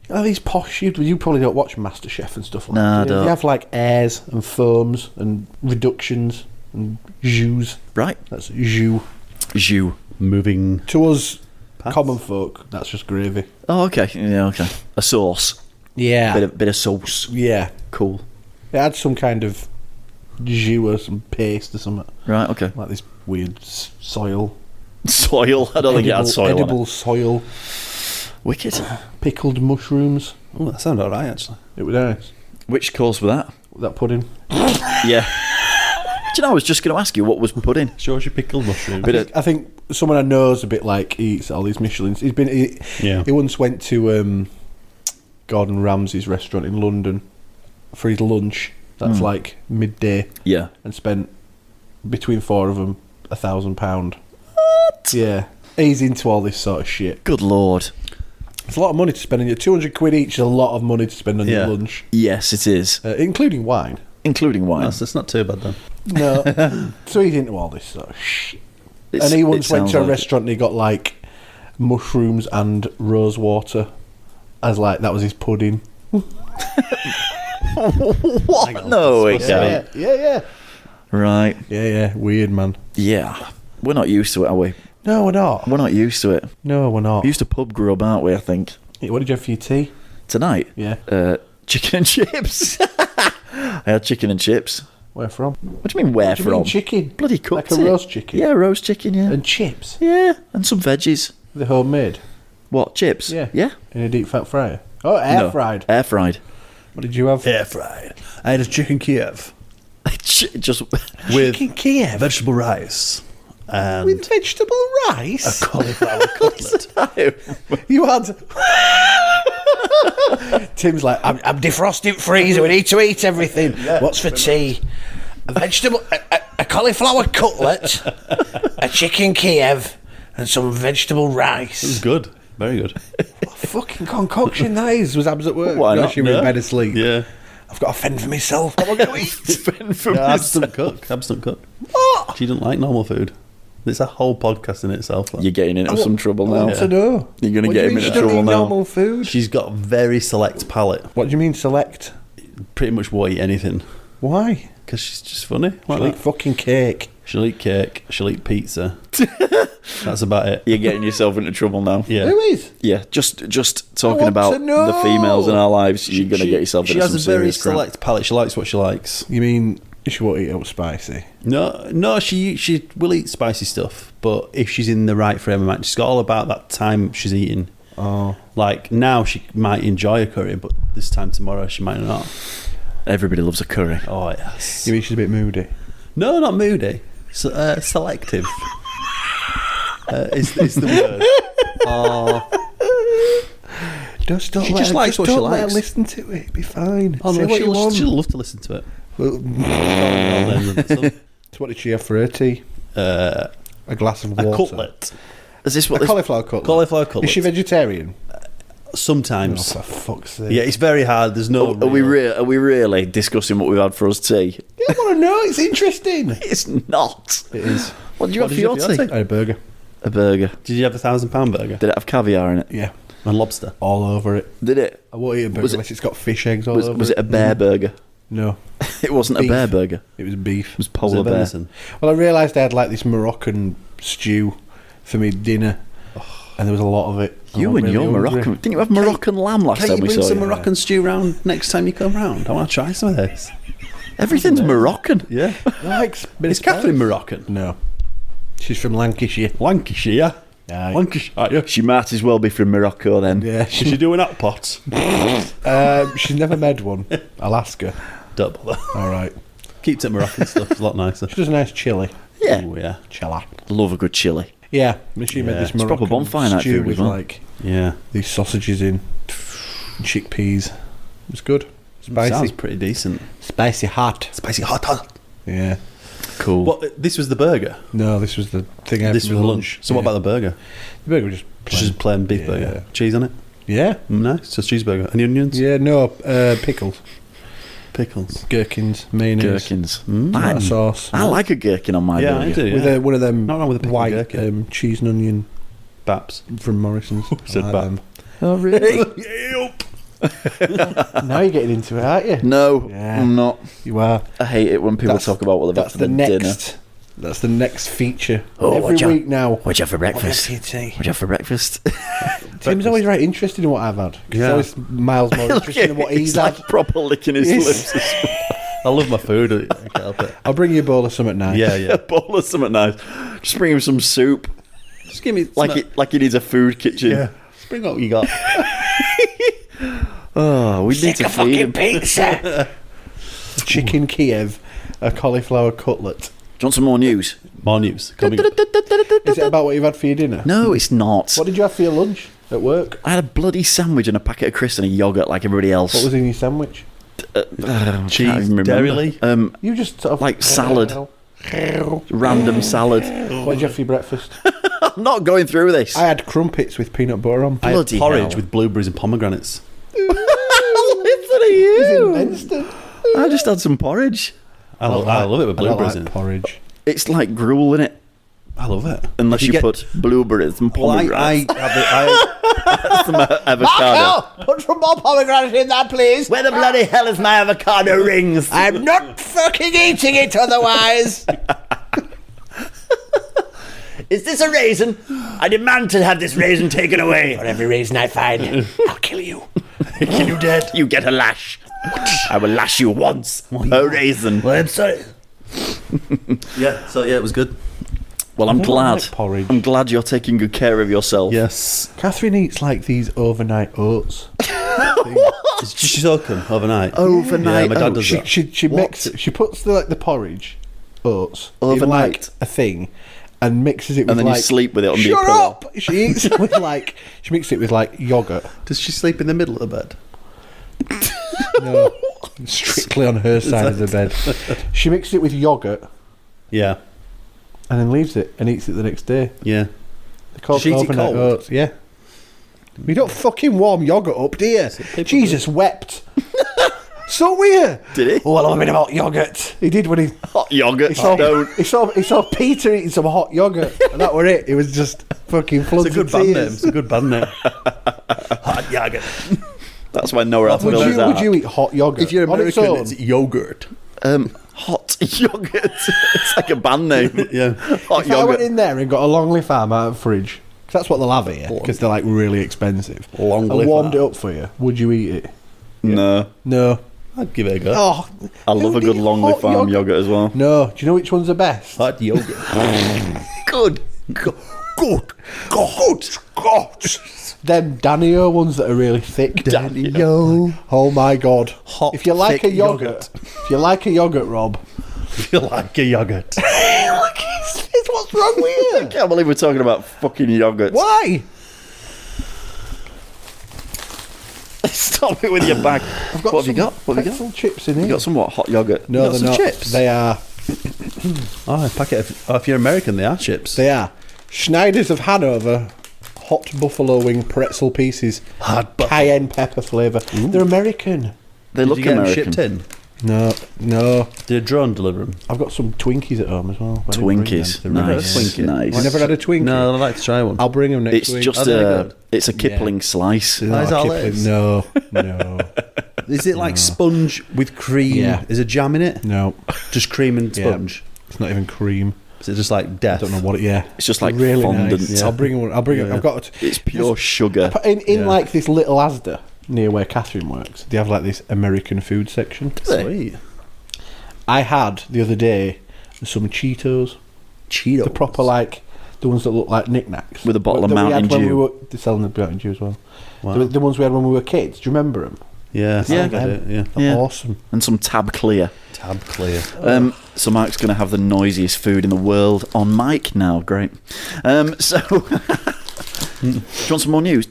these posh. You probably don't watch MasterChef and stuff like No, I that. don't. They have like airs and foams and reductions and jus. Right. That's jus. Jus. Moving. To us, Pass. common folk, that's just gravy. Oh, okay. Yeah, okay. A sauce. Yeah, Bit of sauce. yeah. Cool. It had some kind of jus or some paste or something Right, okay. like this weird soil. Soil. I don't think it had soil edible on soil. it. Wicked. Pickled mushrooms. Oh, that sounded alright, actually. It was nice. Which course was that? That pudding. Yeah. Do you know, I was just going to ask you what was put in. Shows you pickled mushrooms. Bit of, I think someone I know is a bit like he eats all these Michelins. He Yeah. once went to Gordon Ramsay's restaurant in London for his lunch. That's like midday, Yeah. and spent between four of them £1,000. What? Yeah, he's into all this sort of shit. Good lord. It's a lot of money to spend on your £200 each. Is a lot of money to spend on your lunch, Yes, it is. including wine. Including wine. That's not too bad then. No, so he's into all this sort of shit. It's- And he it once went sounds to a like it. restaurant and he got like mushrooms and rose water as like that was his pudding. What? No, it can't. Yeah. Right. Yeah, weird man. Yeah. We're not used to it, are we? No, we're not. We're not used to it. No, we're not. We're used to pub grub, aren't we, I think? What did you have for your tea? Tonight? Yeah. Chicken and chips. I had chicken and chips. Where from? What do you mean, where What do you from? mean chicken? Bloody cooked Like a it. roast chicken? Yeah, roast chicken, yeah. And chips? Yeah, and some veggies. The homemade? What, chips? Yeah. Yeah? In a deep fat fryer? Oh, air No. fried. Air fried. What did you have? Air fried. I had a chicken Kiev Just with Chicken Kiev. vegetable rice and With vegetable rice? a cauliflower cutlet. You had. Tim's like, I'm defrosting freezer. We need to eat everything. What's for tea? A vegetable, a cauliflower cutlet, a chicken Kiev, and some vegetable It was rice. good. Very good. Fucking concoction that is. Was Abs at work? Why not? Gosh, you were in bed asleep. Yeah. I've got to fend for myself. What am I going to eat? fend for Yeah, myself. Absent cook. What? She doesn't like normal food. It's a whole podcast in itself. That. You're getting into some trouble I now. want to know. You're gonna What get do you him mean into she don't trouble eat now. normal food. She's got a very select palate. What do you mean select? Pretty much will eat anything. Why? Because she's just funny. Like She'll eat that. fucking cake. She'll eat cake. She'll eat pizza. That's about it. You're getting yourself into trouble now. Yeah. Who is? Yeah, just talking want about to know. the females in our lives, you're going to get yourself She into has some a very serious crap. select palate. She likes what she likes. You mean she won't eat out spicy? No, she will eat spicy stuff, but if she's in the right frame of mind, she's got all about that time she's eating. Oh. Like now, she might enjoy a curry, but this time tomorrow she might not. Everybody loves a curry. Oh yes. You mean she's a bit moody? No, not moody. Selective. Is the word. Just don't She let just her, likes what she don't let her likes. listen to it. Be fine. Oh Say no, what you want. she'll love to listen to it. So what did she have for her tea? A A glass of water. cutlet. Is this what A this... cauliflower cutlet. Cauliflower cutlet. Is she vegetarian? Oh, Sometimes. for fuck's sake. Yeah, it's very hard. There's no. Are we really discussing what we've had for us tea? Yeah, I want to know. It's interesting. It's not. It is. What did you have for your tea? I had a burger. A burger. Did you have a £1,000 burger Did it have caviar in it? Yeah. and lobster? All over it. Did it? I won't eat a burger Was it- unless it's got fish eggs all Was, over was it a bear burger? No. It wasn't Beef. a bear burger. It was beef. It was Was polar it bear. venison? Well, I realised I had like this Moroccan stew for me dinner. And there was a lot of it. I You was and really your hungry. Moroccan. Didn't you have Moroccan lamb last Can't time you we bring saw some you? Moroccan stew round next time you come round? I want to try some of this. Everything's Moroccan. Yeah. Like, Is Catherine Moroccan? No. She's from Lancashire. Lancashire? Aye. Lancashire? She might as well be from Morocco then. Yeah. Is she doing hot pot? She's never made one. I'll ask her. Don't bother. All right. Keep it Moroccan stuff. It's a lot nicer. She does a nice chili. Yeah. Oh, yeah. Chilla. Love a good chili. Yeah. She made Yeah. this It's proper Moroccan bonfire night stew food as with well. like Yeah. these sausages in, and chickpeas. It was good. Spicy. Sounds pretty decent. Spicy hot. Spicy hot. Yeah. Cool. What? This was the burger. No, this was the thing I had This for was my lunch. So what about the burger? the burger? Was just plain. Just plain beef Yeah. burger. Cheese on it. Yeah. Nice. Just cheeseburger. Any onions? Yeah, no, pickles, Pickles. gherkins, mayonnaise, Gherkins. tomato sauce. I like a gherkin on my Yeah, burger. I do. With Yeah. one of them Not wrong with a pickled white gherkin. cheese and onion Baps. from Morrison's. Said I like bap. them. Oh, really? Now you're getting into it, aren't you? No, Yeah. I'm not. You are. I hate it when people talk about what they've had That's for the their next. dinner. That's the next feature. Oh, Every what'd you- week now. What'd you have for breakfast? What have you What'd you have for breakfast? Tim's always very interested in what I've had. 'Cause Yeah. It's always miles more interesting than what he's He's like had. proper licking his Yes. lips. I love my food. I can't help it. I'll bring you a bowl of something nice. Yeah, A yeah. bowl of something nice. Just bring him some soup. Just give me Like he needs a food kitchen. Yeah. Just bring what you got. Oh, we need to feed him. pizza. Chicken Kiev, a cauliflower cutlet. Do you want some more news? More news. Coming. Is it about what you've had for your dinner? No, it's not. What did you have for your lunch? at work? I had a bloody sandwich and a packet of crisps and a yoghurt like everybody else. What was in your sandwich? Cheese, dairy. You just sort of Like salad. Random salad. What did you have for your breakfast? I'm not going through this. I had crumpets with peanut butter on. I had Bloody porridge hell. with blueberries and pomegranates. Listen to you. Instant. I just had some porridge. I love it with I don't blueberries like in. porridge. It's like gruel in it. I love it. Unless If you get- put blueberries and Well, pomegranates. I some avocado. Put some more pomegranate in that, please. Where the bloody hell is my avocado rings? I'm not fucking eating it otherwise. Is this a raisin? I demand to have this raisin taken away. For every reason I find, I'll kill you. Kill you dead. You get a lash. I will lash you once. A raisin. Well, I'm sorry. yeah, so yeah, it was good. Well, I'm don't glad. like porridge. I'm glad you're taking good care of yourself. Yes. Catherine eats like these overnight oats. Did she soak them overnight? Overnight Yeah, my dad oats. does that. She mixes. She puts the porridge oats Overnight. in like a thing, and mixes it with And then you like. sleep with it under your Shut pillow. up! She eats it with like. She mixes it with like yogurt. Does she sleep in the middle of the bed? No, strictly on her side of the bed. She mixes it with yogurt Yeah. and then leaves it and eats it the next day. Yeah. They're called Does she eat it overnight cold? oats. Yeah. We don't fucking warm yogurt up, do you? Jesus wept. So weird. Did he? Oh, I love a bit of hot yogurt. He did when he Hot yogurt. saw, he saw Peter eating some hot yogurt, and that were it. It was just fucking floods It's a good of band name. tears. It's a good band name. Hot yogurt. That's why Noah had to Would build his you, would art. you eat hot yogurt? If you're on its American, own? it's yogurt. Hot yogurt. It's like a band name. Yeah. Hot If I went yogurt. in there and got a Longley Farm out of the fridge, 'cause that's what they'll have here, because they're like really expensive. Longley I warmed Farm. it up for you. Would you eat it? No. No. I'd give it a go. Oh, I love a good Longley hot Farm yogurt as well. No. Do you know which one's the best? Hot yogurt. Good. Good. God. Them Danio ones that are really thick. Danio. Oh my god. Hot, if you like thick a yogurt, if you like a yogurt, Rob, If you like a yogurt. what's wrong with I you? can't believe we're talking about fucking yogurt. Why? Stop it with your bag. What have you got? What have you got? Pretzel chips in here. You got some what? Hot yogurt? No, You got they're some not. chips? They are. Oh, a packet of, if you're American, they are chips. They are. Schneider's of Hanover hot buffalo wing pretzel pieces. Hot buffalo. Cayenne pepper flavour. They're American. They Did look you get American. them shipped in? No. Did a drone deliver them? I've got some Twinkies at home as well. I didn't bring Twinkies. them. Nice. Twinkie. Nice. You never had a Twinkie? No, I'd like to try one. I'll bring them next It's week. just Are they good? it's a Kipling slice. No, Is that all it Kipling. is? No. Is it like sponge with cream? Yeah. Is there jam in it? No. Just cream and Yeah. sponge? It's not even cream. Is it just like death? I don't know what it. Yeah, It's just like really fondant. nice. Yeah. I'll bring one. I'll bring it. Yeah. I've got It's pure sugar. in Yeah. like this little Asda near where Catherine works. They have like this American food section. Sweet. I had the other day some Cheetos, Cheetos. the proper like the ones that look like knickknacks With a bottle of that we had Mountain when Dew. they're selling the Mountain Dew as well. Wow. The ones we had when we were kids. Do you remember them? Yeah, Yeah. I think I do, yeah. Yeah. Awesome. And some Tab Clear. Tab clear. So Mike's going to have the noisiest food in the world on mic now. Great. So, do you want some more news?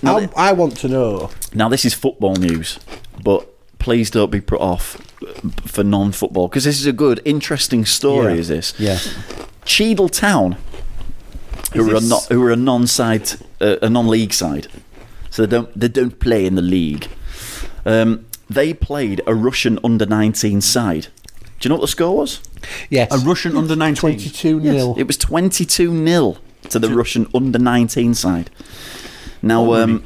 Now, I want to know. now this is football news, but please don't be put off for non-football, because this is a good, interesting story. Yeah. Is this? Yeah. Cheadle Town, who are a non-side, a non-league side, so they don't play in the league. They played a Russian under-19 side. Do you know what the score was? Yes. A Russian under 19. 22-0. It was 22-0 to the Russian under-19 side. Now,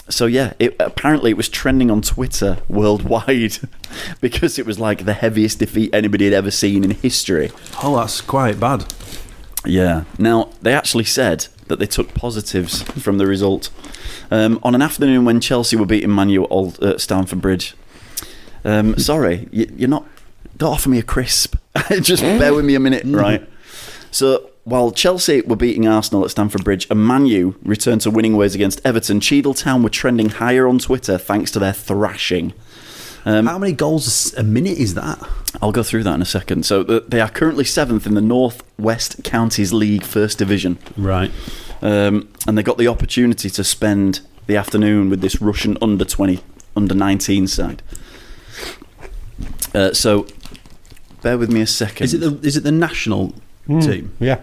so yeah, apparently it was trending on Twitter worldwide because it was like the heaviest defeat anybody had ever seen in history. Oh, that's quite bad. Yeah. Now, they actually said that they took positives from the result. On an afternoon when Chelsea were beating Man U at Stamford Bridge. Sorry, you're not... Don't offer me a crisp. Just bear with me a minute, right? So, while Chelsea were beating Arsenal at Stamford Bridge and Man U returned to winning ways against Everton, Cheadle Town were trending higher on Twitter thanks to their thrashing. How many goals a minute is that? I'll go through that in a second. So, they are currently 7th in the North West Counties League First Division. Right. and they got the opportunity to spend the afternoon with this Russian under 19 side. So, bear with me a second. Is it the national team? Yeah.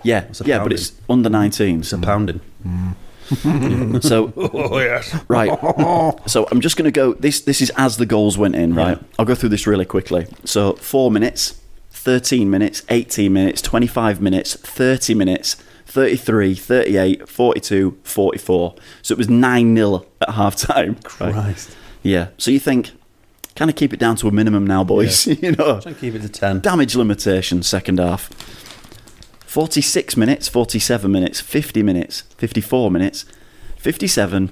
Yeah, a yeah, but pounding. it's under 19s. It's a pounding. So, Oh, yes. right. So I'm just going to go. This is as the goals went in, right? Yeah. I'll go through this really quickly. So 4 minutes, 13 minutes, 18 minutes, 25 minutes, 30 minutes, 33, 38, 42, 44. So it was 9-0 at half time. Christ. Yeah. So you think, kind of keep it down to a minimum now, boys. You know, Try and keep it to 10. damage limitation, second half. 46 minutes, 47 minutes, 50 minutes, 54 minutes, 57,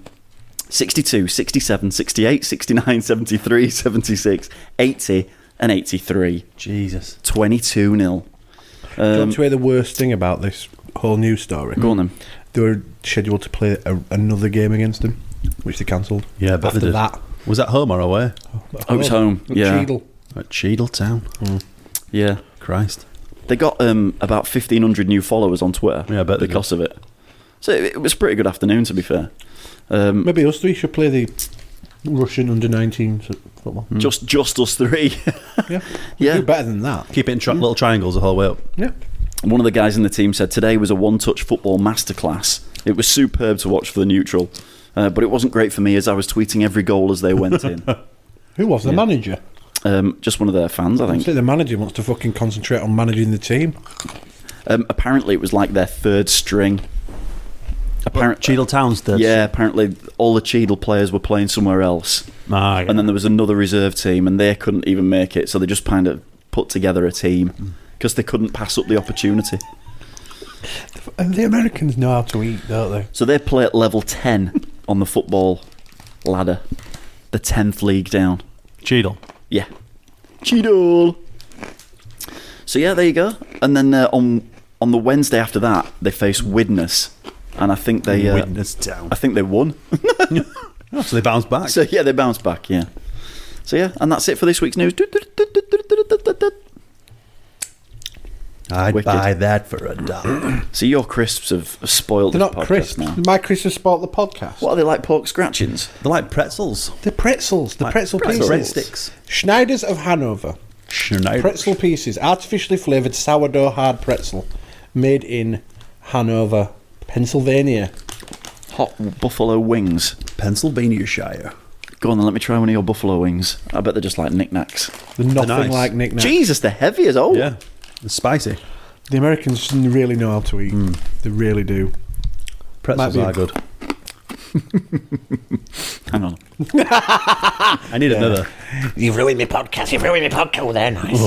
62, 67, 68, 69, 73, 76, 80 and 83. Jesus. 22-0. Do you want to hear the worst thing about this whole news story? Go on then. They were scheduled to play another game against him, which they cancelled. Yeah, but after they did. that. Was that home or away? Oh, it was home. At Yeah. Cheadle. At Cheadle Town. Yeah. Christ. They got about 1,500 new followers on Twitter Yeah, I bet they because of it. So it was a pretty good afternoon, to be fair. Maybe us three should play the Russian under-19 football. Just us three. Yeah. Yeah. Do better than that. Keep it in little triangles the whole way up. Yeah. One of the guys in the team said today was a one-touch football masterclass. It was superb to watch for the neutral, but it wasn't great for me as I was tweeting every goal as they went in. Who was the manager? Just one of their fans, I I think. think the manager wants to fucking concentrate on managing the team. Apparently, it was like their third string. Apparently, Cheadle Town's third. yeah. Apparently, all the Cheadle players were playing somewhere else, Ah, yeah. and then there was another reserve team, and they couldn't even make it. So they just kind of put together a team because they couldn't pass up the opportunity. And the Americans know how to eat, don't they? So they play at level 10 on the football ladder, the 10th league down. Cheadle. Yeah. Cheadle. So yeah, there you go. And then on the Wednesday after that, they face Widnes, and I think they Witness Town. I think they won. Oh, so they bounced back. So yeah, they bounced back. Yeah. So yeah, and that's it for this week's news. I'd Wicked. buy that for $1. So your crisps have spoiled They're this not podcast crisps. now. My crisps have spoilt the podcast. What are they like? Pork scratchings? They're like pretzels. The pretzels. The pretzel pieces. Breadsticks. Schneider's of Hanover. Schneider. Pretzel pieces. Artificially flavoured sourdough hard pretzel. Made in Hanover, Pennsylvania. Hot buffalo wings. Pennsylvania Shire. Go on then, let me try one of your buffalo wings. I bet they're just like knickknacks. They're nothing nice. like knick-knack. Jesus, they're heavy as oh. Yeah. It's spicy. The Americans really know how to eat. They really do. Pretzels Might be- are good. Hang on. I need another. You've ruined my podcast. You've ruined my podcast. Oh, they're nice.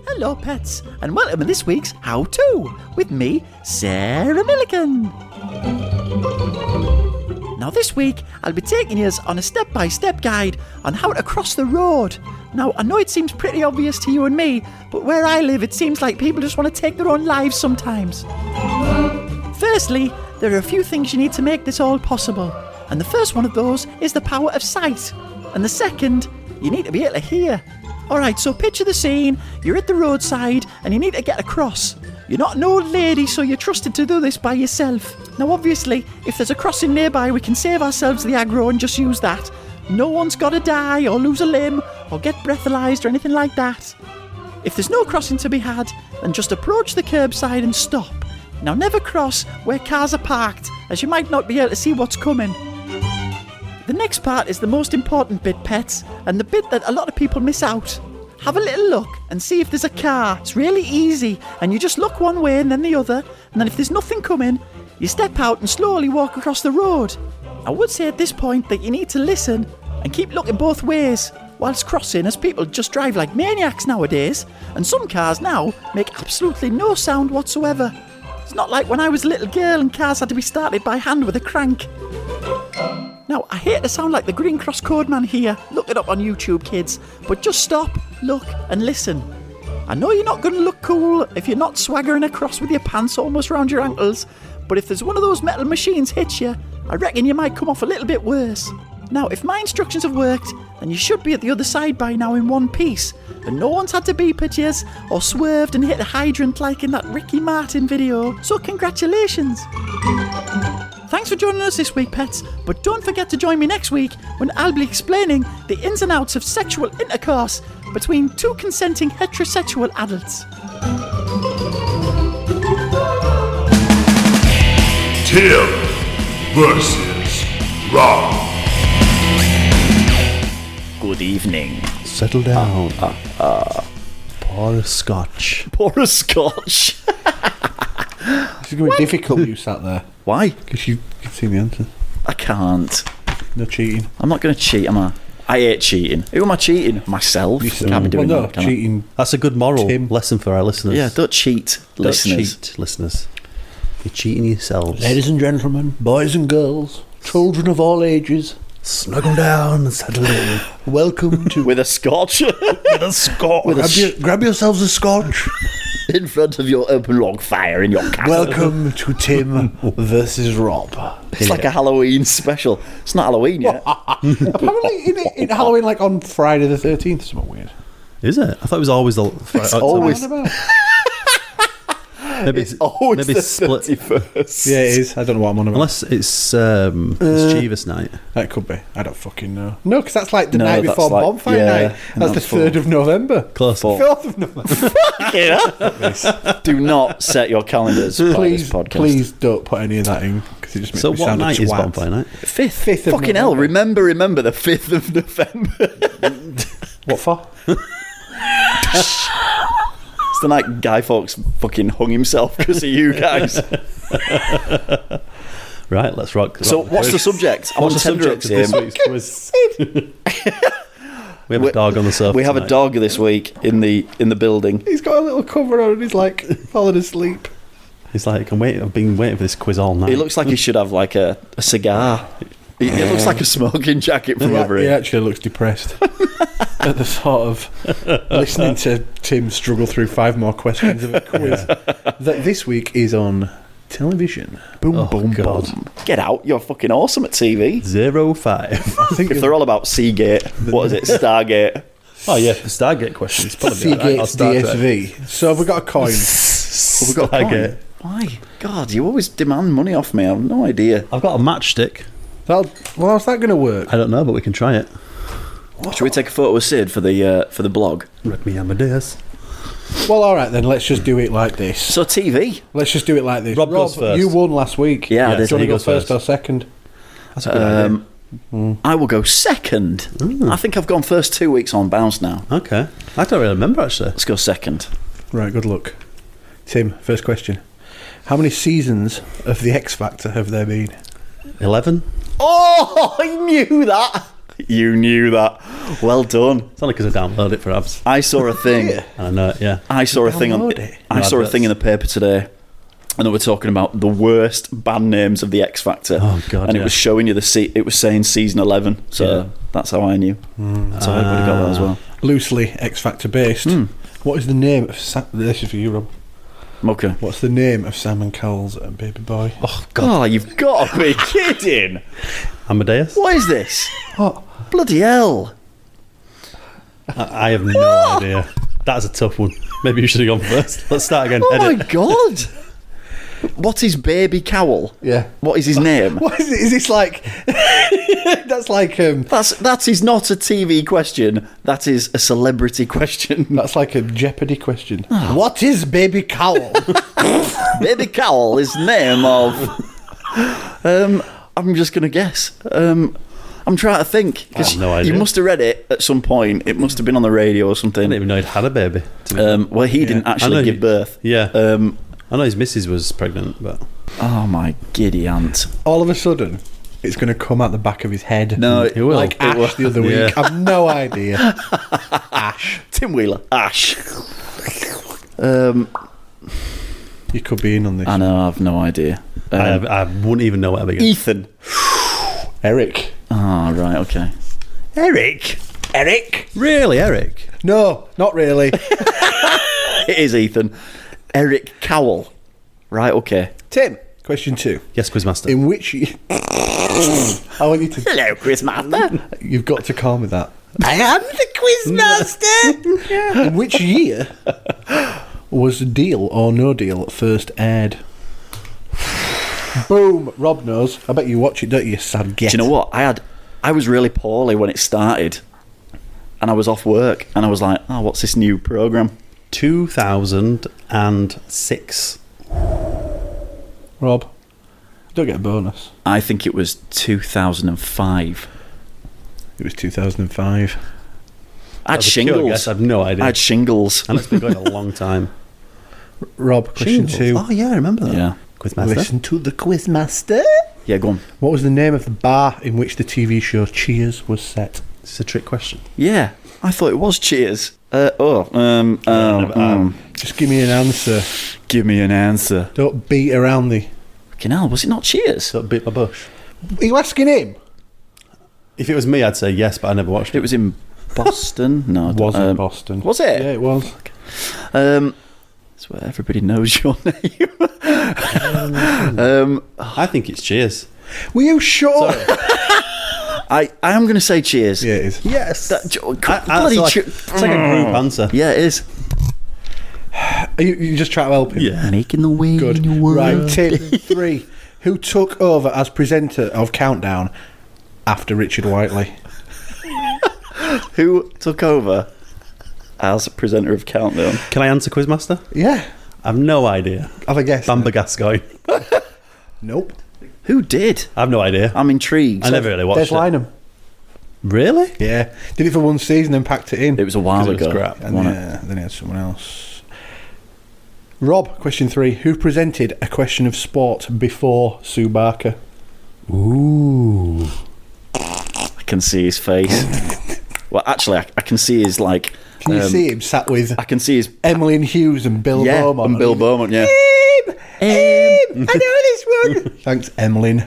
Hello, pets, and welcome to this week's How To with me, Sarah Milliken. Now, this week I'll be taking you on a step-by-step guide on how to cross the road. Now, I know it seems pretty obvious to you and me, but where I live, it seems like people just want to take their own lives sometimes. Firstly, there are a few things you need to make this all possible, and the first one of those is the power of sight, and the second, you need to be able to hear. Alright, so picture the scene, you're at the roadside and you need to get across. You're not an old lady, so you're trusted to do this by yourself. Now obviously, if there's a crossing nearby, we can save ourselves the aggro and just use that. No one's got to die or lose a limb or get breathalyzed or anything like that. If there's no crossing to be had, then just approach the curbside and stop. Now never cross where cars are parked, as you might not be able to see what's coming. The next part is the most important bit, pets, and the bit that a lot of people miss out. Have a little look and see if there's a car. It's really easy, and you just look one way and then the other, and then if there's nothing coming, you step out and slowly walk across the road. I would say at this point that you need to listen and keep looking both ways whilst crossing, as people just drive like maniacs nowadays, and some cars now make absolutely no sound whatsoever. It's not like when I was a little girl and cars had to be started by hand with a crank. Now, I hate to sound like the Green Cross Code Man here, look it up on YouTube, kids, but just stop, look, and listen. I know you're not going to look cool if you're not swaggering across with your pants almost round your ankles, but if there's one of those metal machines hits you, I reckon you might come off a little bit worse. Now, if my instructions have worked, then you should be at the other side by now in one piece. And no one's had to beep at yous or swerved and hit a hydrant like in that Ricky Martin video. So congratulations. Thanks for joining us this week, pets, but don't forget to join me next week when I'll be explaining the ins and outs of sexual intercourse between two consenting heterosexual adults. Tim versus Rob. Good evening. Settle down. Pour a scotch. Pour a scotch. This is going to be difficult, you sat there. Why? Because you can see the answer. I can't. No cheating. I'm not going to cheat, am I? I hate cheating. Who am I cheating? Myself. Can't be doing well, no, that, can I? cheating. That's a good moral Tim. lesson for our listeners. Yeah, don't cheat, Don't listeners. cheat, listeners. You're cheating yourselves. Ladies and gentlemen, boys and girls, children of all ages, Snuggle down and settle in. welcome to... With a scotch With a scotch. grab yourselves a scotch. in front of your open log fire in your cabin. Welcome to Tim versus Rob. It's like a Halloween special. It's not Halloween yet. Apparently, in Halloween, like on Friday the 13th, something weird. Is it? I thought it was always the... It's always... Maybe It's always maybe the split. 31st. Yeah, it is. I don't know what I'm on about. Unless it's Chivas night. That could be. I don't fucking know. No, because that's like the No, night that's before like- bonfire yeah, night. and That's the that's 3rd of November. Close. 4th of November. Yeah. Do not set your calendars by this please, podcast. please don't put any of that in because it just makes So me what sound night a is twat. bonfire night? 5th. of Fucking hell. November. Remember the 5th of November. What for? It's the night Guy Fawkes fucking hung himself because of you guys. Right, let's rock. So what's the subject? I'm on What's the subject tenterhooks of here. this week's quiz? We have a dog on the sofa. We have a tonight. dog this week in the building. He's got a little cover on and he's like falling asleep. He's like, I've been waiting for this quiz all night. He looks like he should have like a cigar. It looks like a smoking jacket from over He here. actually looks depressed at the thought of listening to Tim struggle through 5 more questions of a quiz that this week is on television. Boom, boom, God. boom. Get out! You're fucking awesome at TV. 05. I think If they're all about Seagate, what is it? Stargate. Oh yeah, the Stargate questions. Probably Seagate's DSV. So have we got a coin? Have we got a coin? Stargate. Why? God, you always demand money off me. I have no idea. I've got a matchstick. Well, how's that going to work? I don't know, but we can try it. Should we take a photo of Sid for the blog? Red me Amadeus. Well, all right then. Let's just do it like this. So TV. Let's just do it like this. Rob goes first. You won last week. Yeah, I Do did. you want He to go goes first first. or second? That's a good idea. I will go second. I think I've gone first 2 weeks on bounce now. Okay. I don't really remember actually. Let's go second. Right. Good luck, Tim. First question. How many seasons of The X Factor have there been? 11? Oh, I knew that. You knew that. Well done. It's only because I downloaded it for abs. I saw a thing. And I know it, yeah. I saw a thing on. Download it. I saw a Adverts. thing in the paper today, and they were talking about the worst band names of the X Factor. Oh, God, And it yeah. was showing you it was saying season 11. So Yeah. that's how I knew. So everybody got that as well. Loosely X Factor based. What is the name of this is for you, Rob. Okay. What's the name of Simon Cowell's baby boy? Oh God, you've got to be kidding! Amadeus? What is this? What? Bloody hell! I have no idea. That's a tough one. Maybe you should have gone first. Let's start again. Oh my Edit. God! What is Baby Cowell? Yeah. What is his name? What is it? Is this like? That's like That is not a TV question. That is a celebrity question. that's like a Jeopardy question. What is Baby Cowell? Baby Cowell is the name of. I'm just gonna guess. I'm trying to think I have no idea. you must have read it at some point. It must have been on the radio or I something. didn't even know he'd had a baby. to be Well, he didn't I actually know give he- birth. Yeah. I know his missus was pregnant, but Oh my giddy aunt! All of a sudden, it's going to come out the back of his head. No, it will. Like Ash the other week. Yeah. I've no idea. Ash. Tim Wheeler, Ash. You could be in on this. I know. I've no idea. I wouldn't even know what I began. Ethan. Eric. Ah, right. Okay. Eric? Eric? Really, Eric? No, not really. It is Ethan. Eric Cowell. Right. Okay. Tim. Question 2. Yes, Quizmaster. In which... I want you to... Hello, Quizmaster. You've got to call me that. I am the Quizmaster. In which year was Deal or No Deal first aired? Boom. Rob knows. I bet you watch it, don't you, sad get? Do you know what? I was really poorly when it started, and I was off work, and I was like, oh, what's this new programme? 2006. Rob, don't get a bonus. I think it was 2005. It was 2005. I had That was a pure shingles. guess, I have no idea. I had shingles. And it's been going a long time. Rob, question Shingles. 2. Oh, yeah, I remember that. Yeah. Quizmaster. Listen to the Quizmaster. Yeah, go on. What was the name of the bar in which the TV show Cheers was set? It's a trick question. Yeah, I thought it was Cheers. Just give me an answer. Give me an answer. Don't beat around the... Fucking hell, was it not Cheers? So beat my bush. Are you asking him? If it was me, I'd say yes, but I never watched it. It was in Boston. No, It wasn't Boston. Was it? Yeah, it was. That's where everybody knows your name. I think it's Cheers. Were you sure? I am going to say Cheers. Yeah, it is. Yes. Bloody it's like a group answer. Yeah, it is. You just try to help him? Yeah. Making the way Good. in your world. Right, Tim, 3. Who took over as presenter of Countdown after Richard Whiteley? Who took over as presenter of Countdown? Can I answer Quizmaster? Yeah. I have no idea. Have a guess. Bamba Gascoigne. Nope. Who did? I have no idea. I'm intrigued. I never really watched Des it. Lynam. Really? Yeah. Did it for one season and packed it in. It was a while 'Cause it was ago. crap. And wasn't then he had someone else. Rob, question 3. Who presented A Question of Sport before Sue Barker? Ooh. I can see his face. Well, actually, I can see his, like... Can you see him sat with I can see his... Emmeline Hughes and Bill Yeah, Beaumont? and Bill Beaumont, yeah. I know this one. Thanks, Emmeline.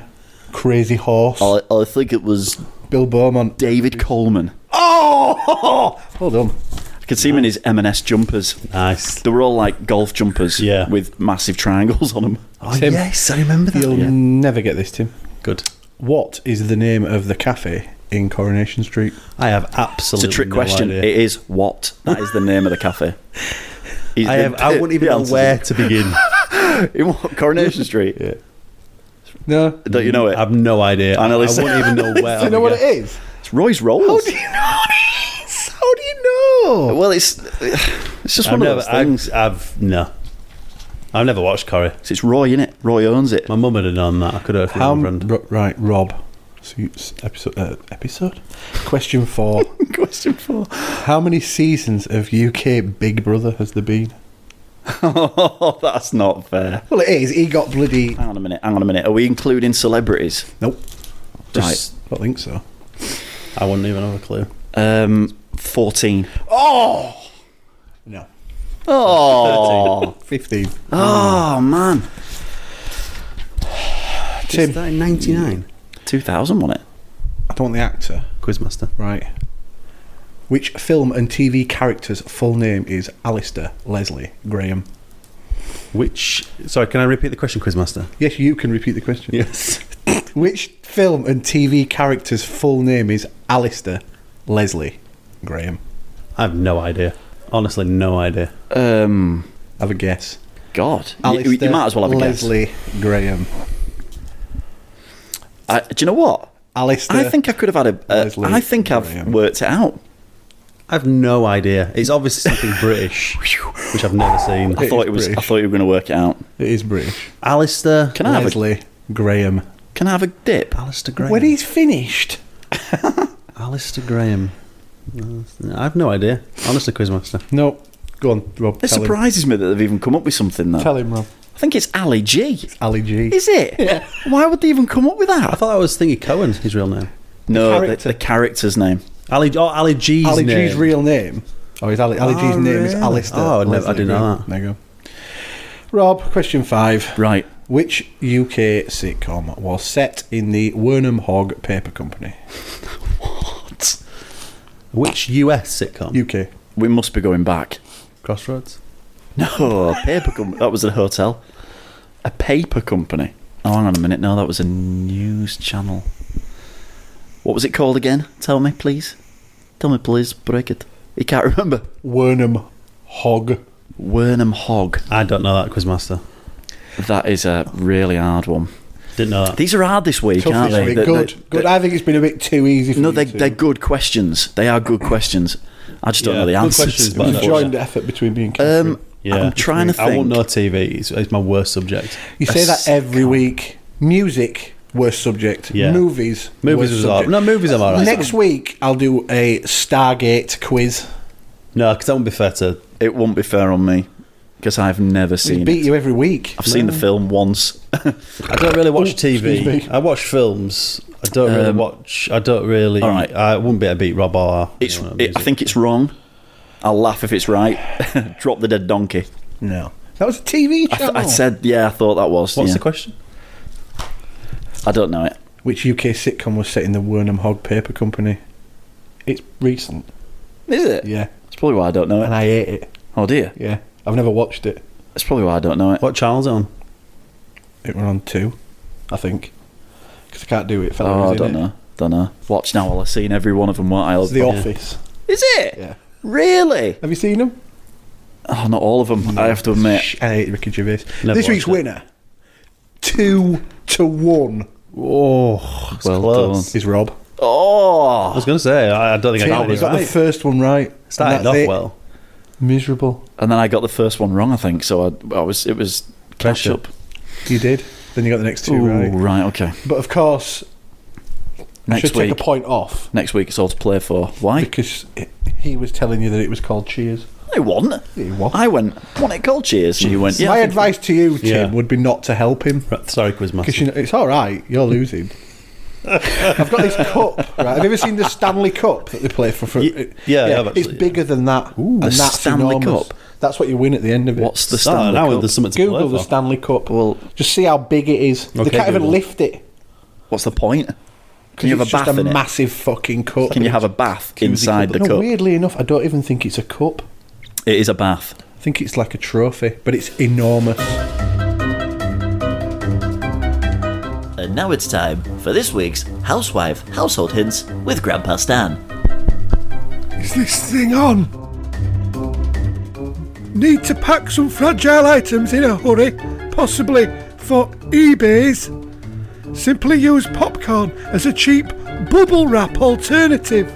Crazy horse. I think it was Bill Beaumont. David Coleman. Oh! Hold on. I could see him in his M&S jumpers. Nice. They were all like golf jumpers Yeah. with massive triangles on them. Oh, Tim, yes, I remember that. You'll never get this, Tim. Good. What is the name of the cafe in Coronation Street? I have It's absolutely a trick no question. idea. It is what? That is the name of the cafe. I wouldn't even know where to begin. In what? Coronation Street? Yeah. No. Don't you know it? I have no idea. I Annalise- wouldn't even know where. Do you know what it is? It's Roy's Rolls. How do you know this? How do you know? Well, it's just one of those things. I've never watched Corrie. It's Roy, innit? Roy owns it. My mum had known that. I could have How, heard from a friend. right, Rob. So episode? Question 4. Question 4. How many seasons of UK Big Brother has there been? Oh, that's not fair. Well, it is. He got bloody... Hang on a minute. Are we including celebrities? Nope. Right. I don't think so. I wouldn't even have a clue. 14. Oh! No. Oh. 15. Oh, man. Tim. Is that in 99? 2000, wasn't it? I don't want the actor. Quizmaster. Right. Which film and TV character's full name is Alistair Leslie Graham? Sorry, can I repeat the question, Quizmaster? Yes, you can repeat the question. Yes. Which film and TV character's full name is Alistair Leslie Graham? I have no idea. Honestly, no idea. Have a guess. God. You Alistair might as well have a guess. Leslie Graham. Do you know what? Alistair. I think I could have had Leslie I think I've Graham. worked it out. I have no idea. It's obviously something British, which I've never seen. I thought you were going to work it out. It is British. Alistair. Can I have Leslie Graham. Can I have a dip? Alistair Graham. When he's finished. Alistair Graham. I have no idea. Honestly, Quizmaster. No. Go on, Rob. It surprises me that they've even come up with something though. Tell him, Rob. I think it's Ali G. Ali G. Is it? Yeah. Why would they even come up with I that? thought that was Thingy Cohen, his real name. No, character. the character's name. Ali G's Ali name. G's real name. Oh, his Ali G's name is really? Alistair. Oh, I Leslie didn't know Graham. that. There you go. Rob, question 5. Right. Which UK sitcom was set in the Wernham Hogg Paper Company? What? Which US sitcom? UK. We must be going back. Crossroads. No, a paper company. That was a hotel. A paper company. Oh, hang on a minute. No, that was a news channel. What was it called again? Tell me, please. Tell me, please. Break it. You can't remember. Wernham Hog. Wernham Hog. I don't know that, Quizmaster. That is a really hard one. Didn't know that. These are hard this week, Tough aren't this they? week. Good. I think it's been a bit too easy for No, you two. they're good questions. They are good questions. I just don't know the good answers. questions, It but was I a don't know. joined effort between me and Catherine. I'm trying to think. I won't know TV. It's my worst subject. You say that every week. Music, worst subject. Yeah. Movies, Movies worst was subject. No, movies I'm alright. Next week, I'll do a Stargate quiz. No, because that wouldn't be fair to. It won't be fair on me because I've never We seen beat it. you every week. I've seen the film once. I don't really watch excuse TV. me. I watch films. I don't really watch. I don't really. all right. I wouldn't be able to beat Rob or. I think it's wrong. I'll laugh if it's right. Drop the dead donkey. No. That was a TV channel. I said, yeah, I thought that was. What's yeah. the question? I don't know it. Which UK sitcom was set in the Wernham Hog Paper Company? It's recent. Is it? Yeah. That's probably why I don't know And it. I ate it. Oh dear. Yeah. I've never watched it. That's probably why I don't know it. What channel's it on? It went on 2, I think. Because I can't do it. Fella Oh, was I in don't it. know. Don't know. Watch now while I've seen every one of them. What I It's The Office. Is it? Yeah. Really? Have you seen them? Oh, not all of them. I have to admit. I hate Ricky Gervais. Never This week's watched it. winner, 2-1, Oh, it's Well close. is Rob. I Oh, was going to say I don't think I got Tim it got the right. first one right. and Started that's off it. well. Miserable. and then I got the first one wrong. I think so. It was catch Pressure. up. You did. Then you got the next 2 Ooh, right. right. Okay. But of course, I should Next take week. a point off Next week it's all to play for. Why? because he was telling you that it was called Cheers. I won. He won. I went. Want it called Cheers? And you went. Yeah. My I think- advice to you, Tim, Yeah. would be not to help him. Right, sorry, Quizmaster. Because it's all right, you're losing. I've got this cup. Right? Have you ever seen the Stanley Cup that they play for? Yeah, I have it's actually, bigger than that, and The that's Stanley enormous. Cup? That's what you win at the end of it. What's the Oh, Stanley now Cup? there's something to Google play the for. Stanley Cup. Well, just see how big it is. They Okay, can't even Google. lift it. what's the point? Can you have It's a bath just a in it? massive fucking cup. Can you have a bath inside the no, cup? weirdly enough, I don't even think it's a cup. It is a bath. I think it's like a trophy, but it's enormous. And now it's time for this week's Housewife Household Hints with Grandpa Stan. Is this thing on? Need to pack some fragile items in a hurry, possibly for eBay's? Simply use popcorn as a cheap bubble wrap alternative.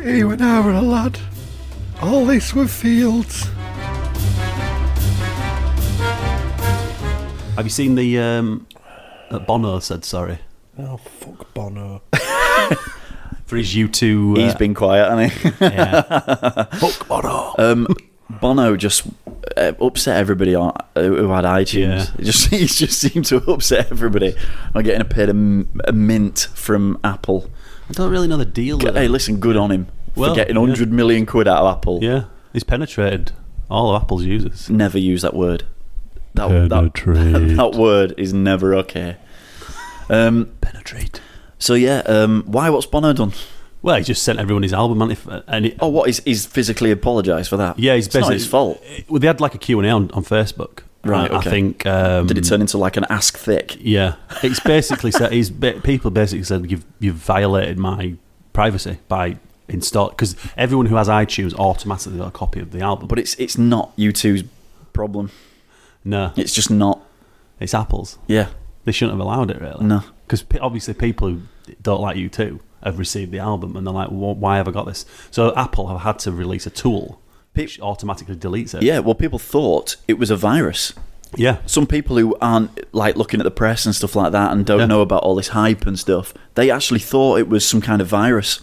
He when I were a lad, all this were fields. Have you seen the that Bono said sorry Oh, fuck Bono. for his U2? He's been quiet, hasn't he? yeah. Fuck Bono. Bono just upset everybody who had iTunes. Yeah. He just seemed to upset everybody on getting paid a mint from Apple. I don't really know the deal with Hey, it. listen, good on him Well, for getting yeah. 100 million quid out of Apple. Yeah, he's penetrated all of Apple's users. Never use that word. That Penetrate. that word is never okay. Penetrate. So yeah, why? What's Bono done? Well, he just sent everyone his album, Oh, what? He's physically apologised for that? yeah, he's it's not basically his fault. Well, they had like a Q&A on Facebook. Right, I okay. think. Did it turn into like an Ask Thick? Yeah, it's basically said people basically said you've violated my privacy by install because everyone who has iTunes automatically got a copy of the album. But it's not U2's problem. No, It's just not. it's Apple's. Yeah. They shouldn't have allowed it really. No. Because obviously people who don't like U2 have received the album and they're like, well, why have I got this? So Apple have had to release a tool which automatically deletes it. Yeah. Well, people thought it was a virus. Yeah. Some people who aren't like looking at the press and stuff like that and don't Yeah. know about all this hype and stuff, they actually thought it was some kind of virus.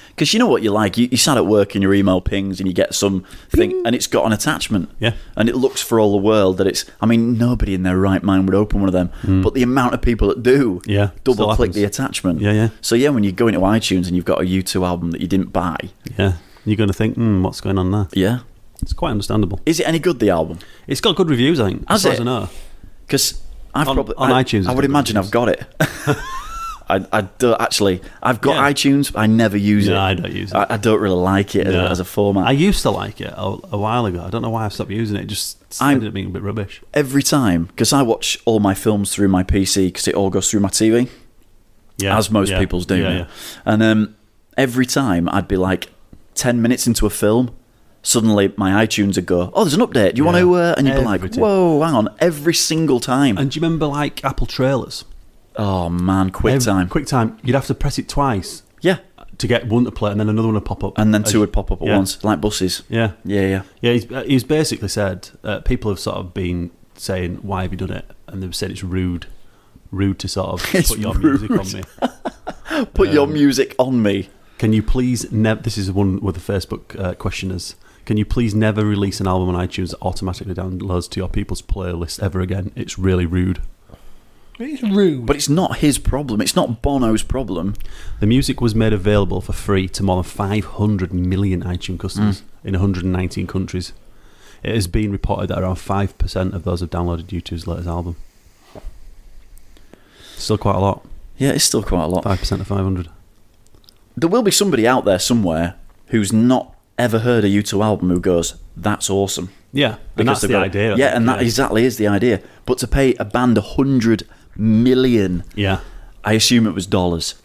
Because you know what you like. You sat at work and your email pings and you get some thing and it's got an attachment. Yeah. And it looks for all the world that it's. I mean, nobody in their right mind would open one of them. But the amount of people that do, Yeah, double still click happens. the attachment. Yeah, yeah. So yeah, when you go into iTunes and you've got a U2 album that you didn't buy, Yeah. You're going to think, what's going on there? yeah. It's quite understandable. Is it any good, the album? It's got good reviews, I think. Has as far as it? I know. Because I've On- probably on iTunes it's I would got imagine good I've got it. I don't actually. I've got Yeah. iTunes, but I never use it. No, I don't use it. I don't really like it No. as a format. I used to like it a while ago. I don't know why I've stopped using it. It just ended up being a bit rubbish. Every time, because I watch all my films through my PC because it all goes through my TV, as most people's do. Yeah, now. And every time I'd be like 10 minutes into a film, suddenly my iTunes would go, "Oh, there's an update. Do you want to?" And you'd be like, Every time. "Whoa, hang on!" Every single time. And do you remember like Apple trailers? Oh man, QuickTime. QuickTime. You'd have to press it twice Yeah, to get one to play, and then another one would pop up, and then two would pop up at Yeah. once, like buses. Yeah, Yeah. He's basically said people have sort of been saying, "Why have you done it?" And they've said it's rude to sort of It's put your music on rude. me. Put your music on me. Can you please never? This is one with the Facebook questioners. Can you please never release an album on iTunes that automatically downloads to your people's playlist ever again? It's really rude. It's rude. But it's not his problem. It's not Bono's problem. The music was made available for free to more than 500 million iTunes customers in 119 countries. It has been reported that around 5% of those have downloaded YouTube's latest album. Still quite a lot. Yeah, it's still quite a lot. 5% of 500. There will be somebody out there somewhere who's not ever heard a U2 album who goes, "That's awesome." Yeah, and that's they've the got- idea. Yeah, and that exactly is the idea. But to pay a band 100 million, Yeah. I assume it was dollars.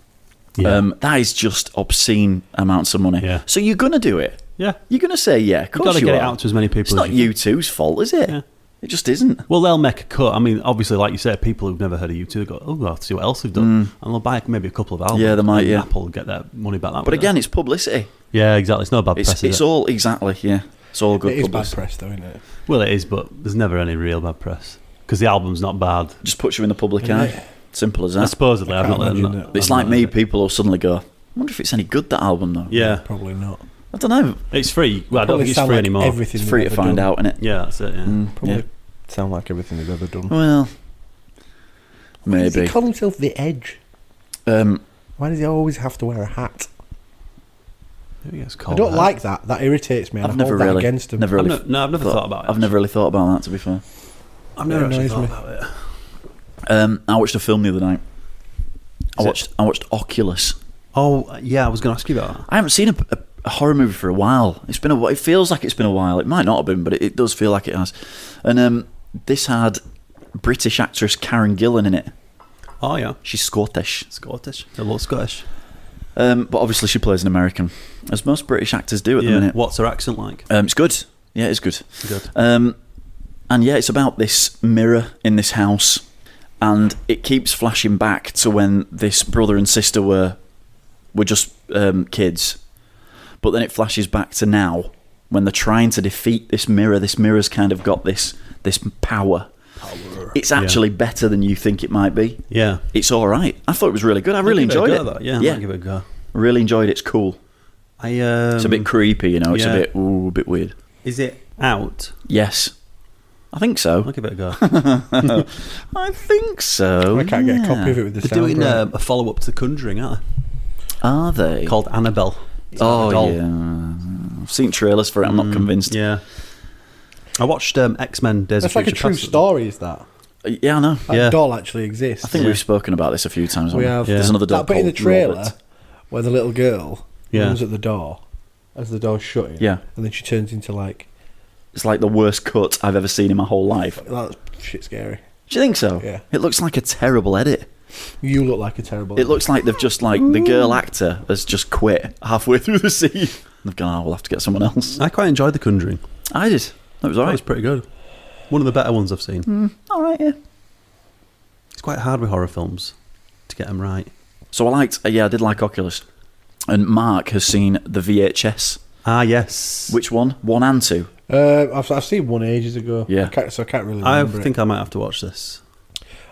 Yeah. That is just obscene amounts of money. Yeah. So you're gonna do it. Yeah. You're gonna say, "Yeah, of You've course got to you get are." it out to as many people It's as not you U2's fault, is it? Yeah. It just isn't. Well, they'll make a cut. I mean, obviously, like you said, people who've never heard of U2 go, "Oh, I'll have to see what else they've done," and they'll buy maybe a couple of albums. Yeah, they might, and yeah. Apple will get their money back that But way. again, it's publicity. Yeah, exactly. It's not bad press. It's all exactly, yeah. It's all good It is bad publicity. press, though, isn't it? Well, it is, but there's never any real bad press because the album's not bad. Just puts you in the public eye. Simple as that. Supposedly, I've can't not. imagine not- that. It's I've like not me, heard it. people will suddenly go, "I wonder if it's any good, that album, though." Yeah, Probably not. I don't know. it's free. Well, I don't Probably think it's sound free like anymore. Everything It's they've free to ever find done. out, innit? Yeah, that's it. Yeah. Probably Yeah. sound like everything they've ever done. Well, Why does he maybe. call himself the Edge? Um, Why does he always have to wear a hat? Maybe it's I called don't that. like that. That irritates me. And I've I never hold that really, against him. never really. I've never thought about it. I've never really thought about that, to be fair. I've never It actually annoys thought me. about it. I watched a film the other night. I Is watched Oculus. Oh, yeah, I was going to ask you about that. I haven't seen a horror movie for a while. It's been it feels like it's been a while. It might not have been, but it does feel like it has. And this had British actress Karen Gillan in it. Oh, yeah. She's Scottish. Scottish. A little Scottish. But obviously she plays an American, as most British actors do at the minute. What's her accent like? It's good. Yeah, it's good. Good. And yeah, it's about this mirror in this house, and it keeps flashing back to when this brother and sister were just kids, but then it flashes back to now when they're trying to defeat this mirror. This mirror's kind of got this power. It's actually better than you think it might be. Yeah. It's all right. I thought it was really good. I really Give it a enjoyed go, it. though. Yeah, I might give it a go. Really enjoyed it. It's cool. It's a bit creepy, you know. It's yeah. a bit weird. Is it out? Yes, I think so. I'll give it a go. I think so. I can't get a copy of it with the They're sound. doing right. a follow up to The Conjuring, aren't Are they? they? Called Annabelle. It's like a Oh doll. yeah, I've seen trailers for it. I'm not convinced. Yeah. I watched X-Men Days That's of like a Future true Past. story, is that? Yeah, I know. That Yeah. doll actually exists. I think we've spoken about this a few times. we haven't have. Yeah. There's another dog That bit in the called trailer Robert. where the little girl Yeah. runs at the door as the door's shutting. Yeah. And then she turns into like, It's like the worst cut I've ever seen in my whole life. that's shit scary. Do you think so? Yeah. It looks like a terrible edit. You look like a terrible. It looks like they've just like the girl actor has just quit halfway through the scene. They've gone, we'll have to get someone else. I quite enjoyed The Conjuring. I did. That was That alright. was pretty good. One of the better ones I've seen. Alright, yeah. It's quite hard with horror films to get them right. So I did like Oculus. And Mark has seen the VHS. Ah, yes. Which one? 1 and 2. I've seen one ages ago. Yeah. I can't really I remember think it. I might have to watch this.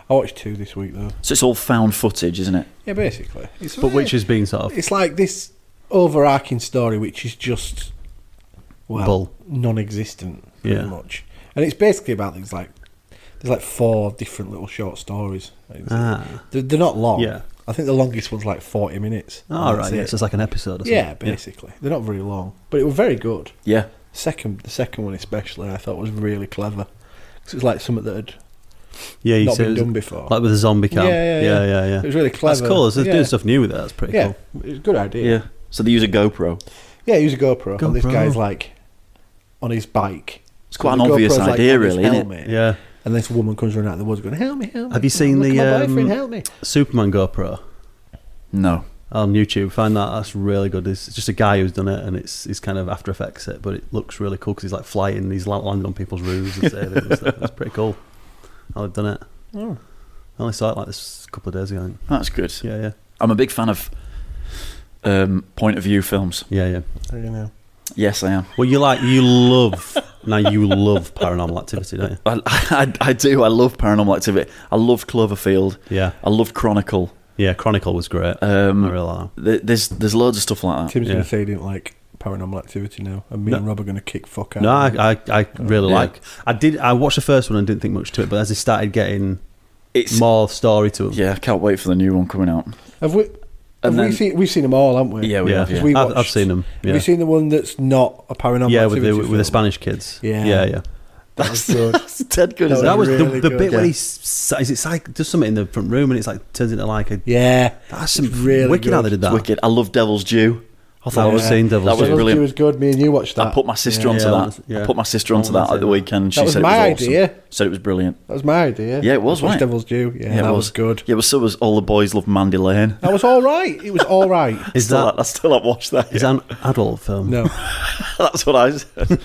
I watched 2 this week though. So it's all found footage, isn't it? Yeah, basically. It's, But which has been sort of... It's like this overarching story which is just Bull. non-existent pretty Yeah. much. And it's basically about things like there's like 4 different little short stories. They're not long. Yeah. I think the longest one's like 40 minutes. Oh, And right, that's yeah, it. so it's like an episode or something. Yeah, basically. They're not very long, but it was very good. Yeah. The second one especially I thought was really clever. 'Cause it was like something that had Yeah, you not said been it was done before. like with the zombie cam. Yeah. It was really clever. That's cool. They're Yeah. doing stuff new with it. That's pretty Yeah, cool. it's a good idea. Yeah. So they use a GoPro. Yeah, use a GoPro. And this GoPro. guy's like on his bike. It's quite the an obvious GoPro's, like, idea, on his really, isn't it? helmet. Yeah. And this woman comes running out of the woods going, help me. Have you seen Look, the my boyfriend, help me. Superman GoPro No. on YouTube? Find that's really good. It's just a guy who's done it, and it's kind of After Effects it, but it looks really cool because he's like flying, he's landing on people's roofs and saving and stuff. It's pretty cool how they've done it. Oh. I only saw it like this a couple of days ago. I think. That's good. Yeah. I'm a big fan of point of view films. Yeah. You know. Yes, I am. Well, you love Paranormal Activity, don't you? I do. I love Paranormal Activity. I loved Cloverfield. Yeah. I loved Chronicle. Yeah, Chronicle was great. I really like that. There's loads of stuff like that. Tim's Yeah. going to say he didn't like Paranormal Activity now, and me and Rob are going to kick fuck out. No, of it. I really Yeah. like. I watched the first one and didn't think much to it, but as they started getting It's more story to them, Yeah, I can't wait for the new one coming out. We've seen them all, haven't we? Yeah, we have. 'Cause Yeah. we I've watched- seen them. Have Yeah, you seen the one that's not a Paranormal yeah, Activity with the film? Spanish kids. Yeah. yeah. That was good. That's dead good. That Isn't That it? was really the good. bit Yeah. where it's like does something in the front room and it's like turns into like a. Yeah. That's some really wicked how good. they did It's that. wicked. I love Devil's Due. I thought I was Yeah. seeing Devil's That was Due. brilliant. It was good. Me and you watched that. I put my sister onto Yeah, that. yeah. I put my sister onto I that wanted at the to- weekend. She That was said my it was awesome. idea. Said it was brilliant. That was my idea. Yeah, it was, I watched right? Devil's Due. Yeah, it that was was good. Yeah, but so was All the Boys Love Mandy Lane. That was all right. It was all right. Is I that still haven't watched that. is yet. that an adult film? No. That's what I said.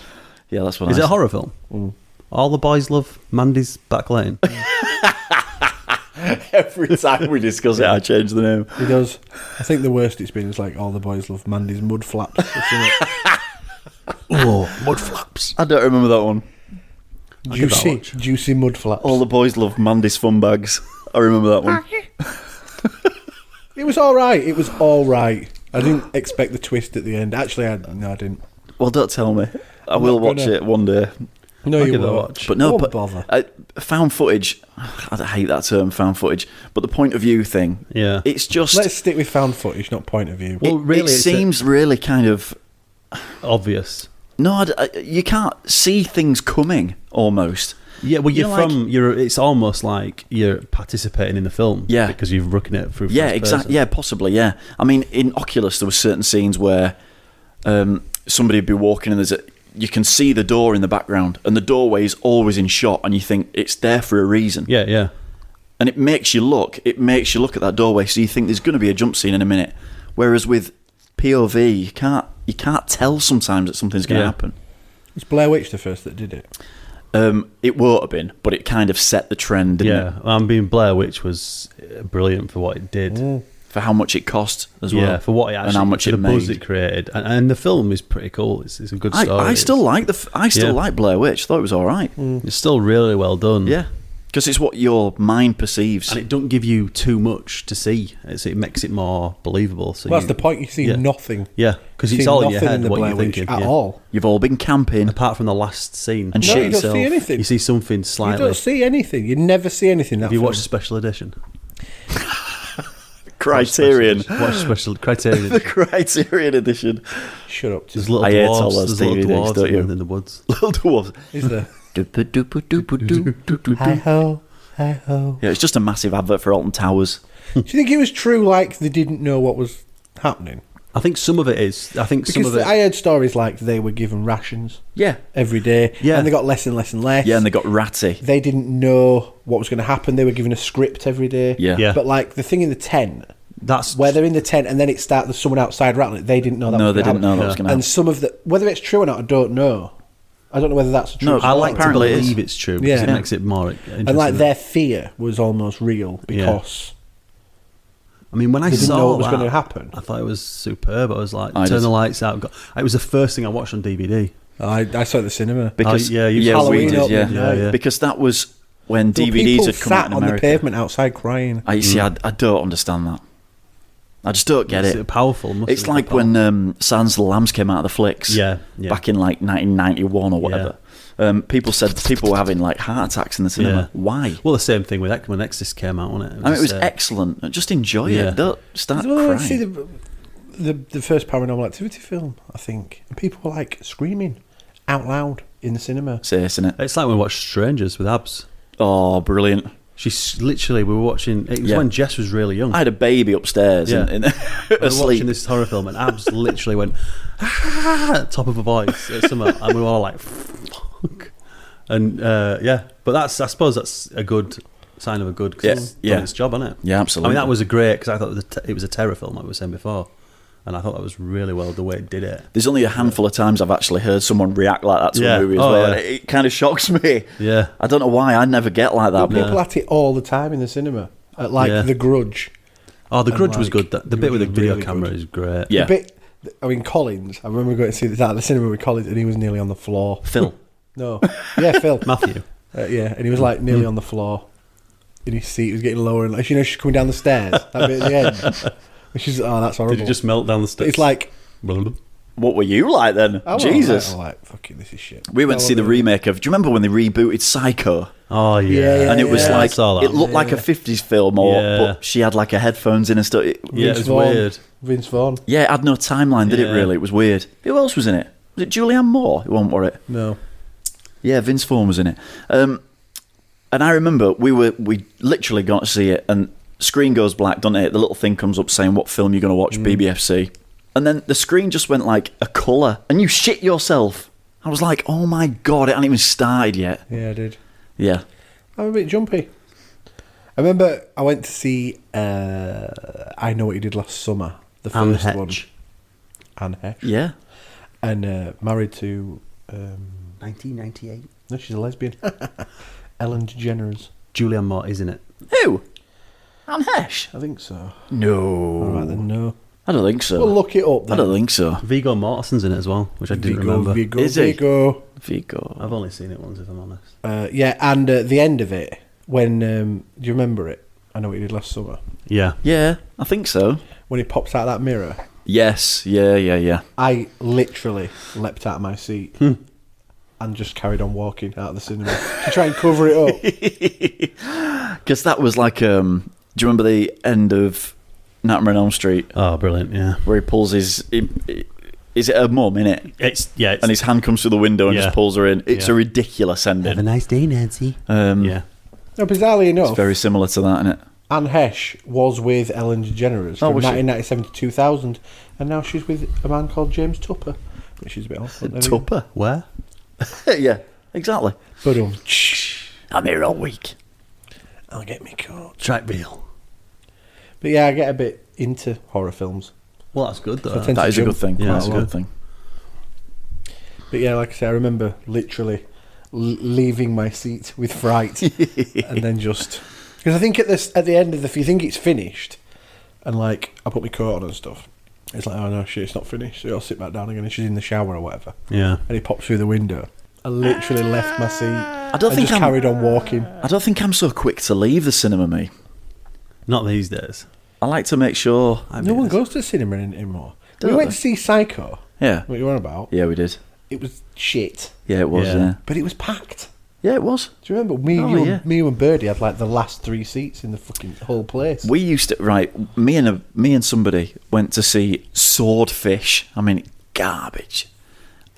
Yeah, that's what Is I it a said. horror film? All the boys love Mandy's back lane. Every time we discuss it, I change the name. He does. I think the worst it's been is like All the Boys Love Mandy's Mud Flaps. Oh, mud flaps. I don't remember that one. give that a Juicy Mud Flaps. All the Boys Love Mandy's Fun Bags. I remember that one. It was all right. It was all right. I didn't expect the twist at the end. Actually, I didn't. Well, don't tell me. I will watch gonna. it one day. No, I'll you give it a won't. watch. But no, Won't but bother. found footage. I hate that term, found footage. But the point of view thing. Yeah. It's just. Let's stick with found footage, not point of view. Well, really, it it's seems really kind of. obvious. No, you can't see things coming almost. Yeah, well, You know, like- it's almost like you're participating in the film. Yeah. because you're looking at it through. Yeah, first exactly. person. Yeah, possibly. Yeah, I mean, in Oculus, there were certain scenes where somebody would be walking and you can see the door in the background, and the doorway is always in shot, and you think it's there for a reason. yeah. And it makes you look. It makes you look at that doorway, so you think there's going to be a jump scene in a minute. Whereas with POV, you can't tell sometimes that something's going to Yeah. happen. Was Blair Witch the first that did it? It won't have been, but it kind of set the trend, didn't Yeah, it? I mean, Blair Witch was brilliant for what it did. For how much it cost as well. Yeah, for what it actually, and how much for it the buzz made. it created, and the film is pretty cool. It's a good story. I still like Yeah. like Blair Witch. Thought it was all right. It's still really well done. Yeah, because it's what your mind perceives. and it don't give you too much to see. It makes it more believable. So Well, that's the point. You see yeah. nothing. Yeah, because You it's see all in your nothing head the what Blair you're Witch thinking at yeah. all. You've all been camping Apart from the last scene, and No, shit you don't yourself. see anything. you see something You slightly. don't see anything. You never see anything. Have you watched the special edition? Criterion. Watch special Criterion. The Criterion edition. Shut up. There's little I hate all dwarves. those There's little DVDs, dwarves don't you? in the woods. Little dwarves. Is there? Hi Hi ho, hi ho. Yeah, it's just a massive advert for Alton Towers. Do you think it was true? Like they didn't know what was happening? I think some of it is. I think some Because of it. I heard stories like they were given rations Yeah. every day, Yeah. and they got less and less and less. Yeah, and they got ratty. They didn't know what was going to happen. They were given a script every day. Yeah. Yeah. But like the thing in the tent, That's where they're in the tent and then it starts, there's someone outside rattling it. They didn't know that. No, was they gonna didn't know happen. that was going to And happen. some of the, whether it's true or not, I don't know. I don't know whether that's true. No, I like to Apparently it is. believe it's true because Yeah. it makes it more interesting. and like their fear was almost real because I mean, when I they didn't saw know what was that, going to happen. I thought it was superb. I was like, I turn did. the lights out. It was the first thing I watched on DVD. I saw it at the cinema. Because yeah, you- we Halloween did, opening yeah. night. Yeah. Because that was when There were DVDs people had come sat out in on America. the pavement outside crying. I see. I don't understand that. I just don't get It's it. powerful. must It's have been like powerful. when Silence of the Lambs came out of the flicks. Yeah. Back in like 1991 or whatever. People said people were having like heart attacks in the cinema. Yeah. Why? Well, the same thing with when Exorcist came out, wasn't it? I mean, it was just, excellent. Just enjoy yeah. it. Don't start Well, crying. see the first Paranormal Activity film, I think, and people were like screaming out loud in the cinema. Say, isn't it? It's like when we watched Strangers with Abs. Oh, brilliant. Literally, we were watching. It was when Jess was really young. I had a baby upstairs we were asleep. watching this horror film, and Abs literally went at top of a voice at summer, and we were all like, "Fuck!" And but I suppose that's a good sign of a good done its job, isn't it? Yeah, absolutely. I mean, that was a great because I thought it was a terror film, like we were saying before, and I thought that was really well the way it did it. There's only a handful of times I've actually heard someone react like that to a movie as well. Yeah. And it kind of shocks me. Yeah, I don't know why. I never get like that. But People at it all the time in the cinema. At The Grudge. Oh, The Grudge was like, good. The bit with the video really camera good. is great. Yeah. The bit, I mean, Collins, I remember going to see this at the cinema with Collins, and he was nearly on the floor. Phil. No. Yeah, Phil. Matthew. Yeah, and he was like nearly on the floor in his seat. He was getting lower, and like, she's coming down the stairs. That bit at the end. And she's, that's horrible. Did he just melt down the stairs? It's like, What were you like then? I was Jesus. like, fucking, this is shit. We went to see the remake of. Do you remember when they rebooted Psycho? Oh yeah, And it was like I saw that. it looked like a 50s film, but she had like her headphones in and stuff. It was weird. Vince Vaughn. Yeah, it had no timeline, did it? Yeah. Really, it was weird. Who else was in it? Was it Julianne Moore? It wasn't, were it? No. Yeah, Vince Vaughn was in it. And I remember we literally got to see it, and screen goes black, doesn't it? The little thing comes up saying what film you're going to watch, BBFC. And then the screen just went like a colour, and you shit yourself. I was like, oh my God, it hadn't even started yet. Yeah, I did. Yeah. I'm a bit jumpy. I remember I went to see I Know What You Did Last Summer, the first one. Anne Hesh. Yeah. And married to... 1998. No, she's a lesbian. Ellen DeGeneres. Julianne Moore, isn't it? Who? Anne Hesh? I think so. No. All right, then, no. I don't think so. We'll look it up then. I don't think so. Viggo Mortensen's in it as well, which I didn't remember. Viggo, Is he? Viggo. I've only seen it once, if I'm honest. Yeah, and the end of it, when... do you remember it? I Know What You Did Last Summer. Yeah. Yeah, I think so. When he pops out that mirror. Yes, yeah. I literally leapt out of my seat and just carried on walking out of the cinema to try and cover it up. Because that was like, do you remember the end of Nightmare on Elm Street? Oh, brilliant, yeah. Where he pulls his... Is it her mum, innit? It's and his hand comes through the window and just pulls her in. It's a ridiculous ending. Have a nice day, Nancy. Yeah. No, bizarrely enough, It's very similar to that, innit? Anne Hesh was with Ellen DeGeneres from was she? 1997 to 2000, and now she's with a man called James Tupper, which is a bit odd. but there we go. Tupper? Where? Yeah, exactly. But I'm here all week. I'll get me caught. Track Beale. But yeah, I get a bit into horror films. Well, that's good, though. So I tend That to is a jump good thing. Yeah, That's a well. good thing. But yeah, like I say, I remember literally leaving my seat with fright, and then just because I think at the end of if you think it's finished, and like I put my coat on and stuff, it's like, oh no, shit, it's not finished. So I'll sit back down again, and she's in the shower or whatever, Yeah. and he pops through the window. I literally left my seat. I don't and think just carried on walking. I don't think I'm so quick to leave the cinema, me. Not these days. I like to make sure. No one goes to the cinema anymore. Don't We went they? to see Psycho. Yeah. What you on about? Yeah, we did. It was shit, Yeah, it was. Yeah. Yeah, but it was packed. yeah it was. Do you remember me, Oh, you, yeah. me, you and Birdie had like the last 3 seats in the fucking whole place. We used to me and somebody went to see Swordfish. I mean, garbage.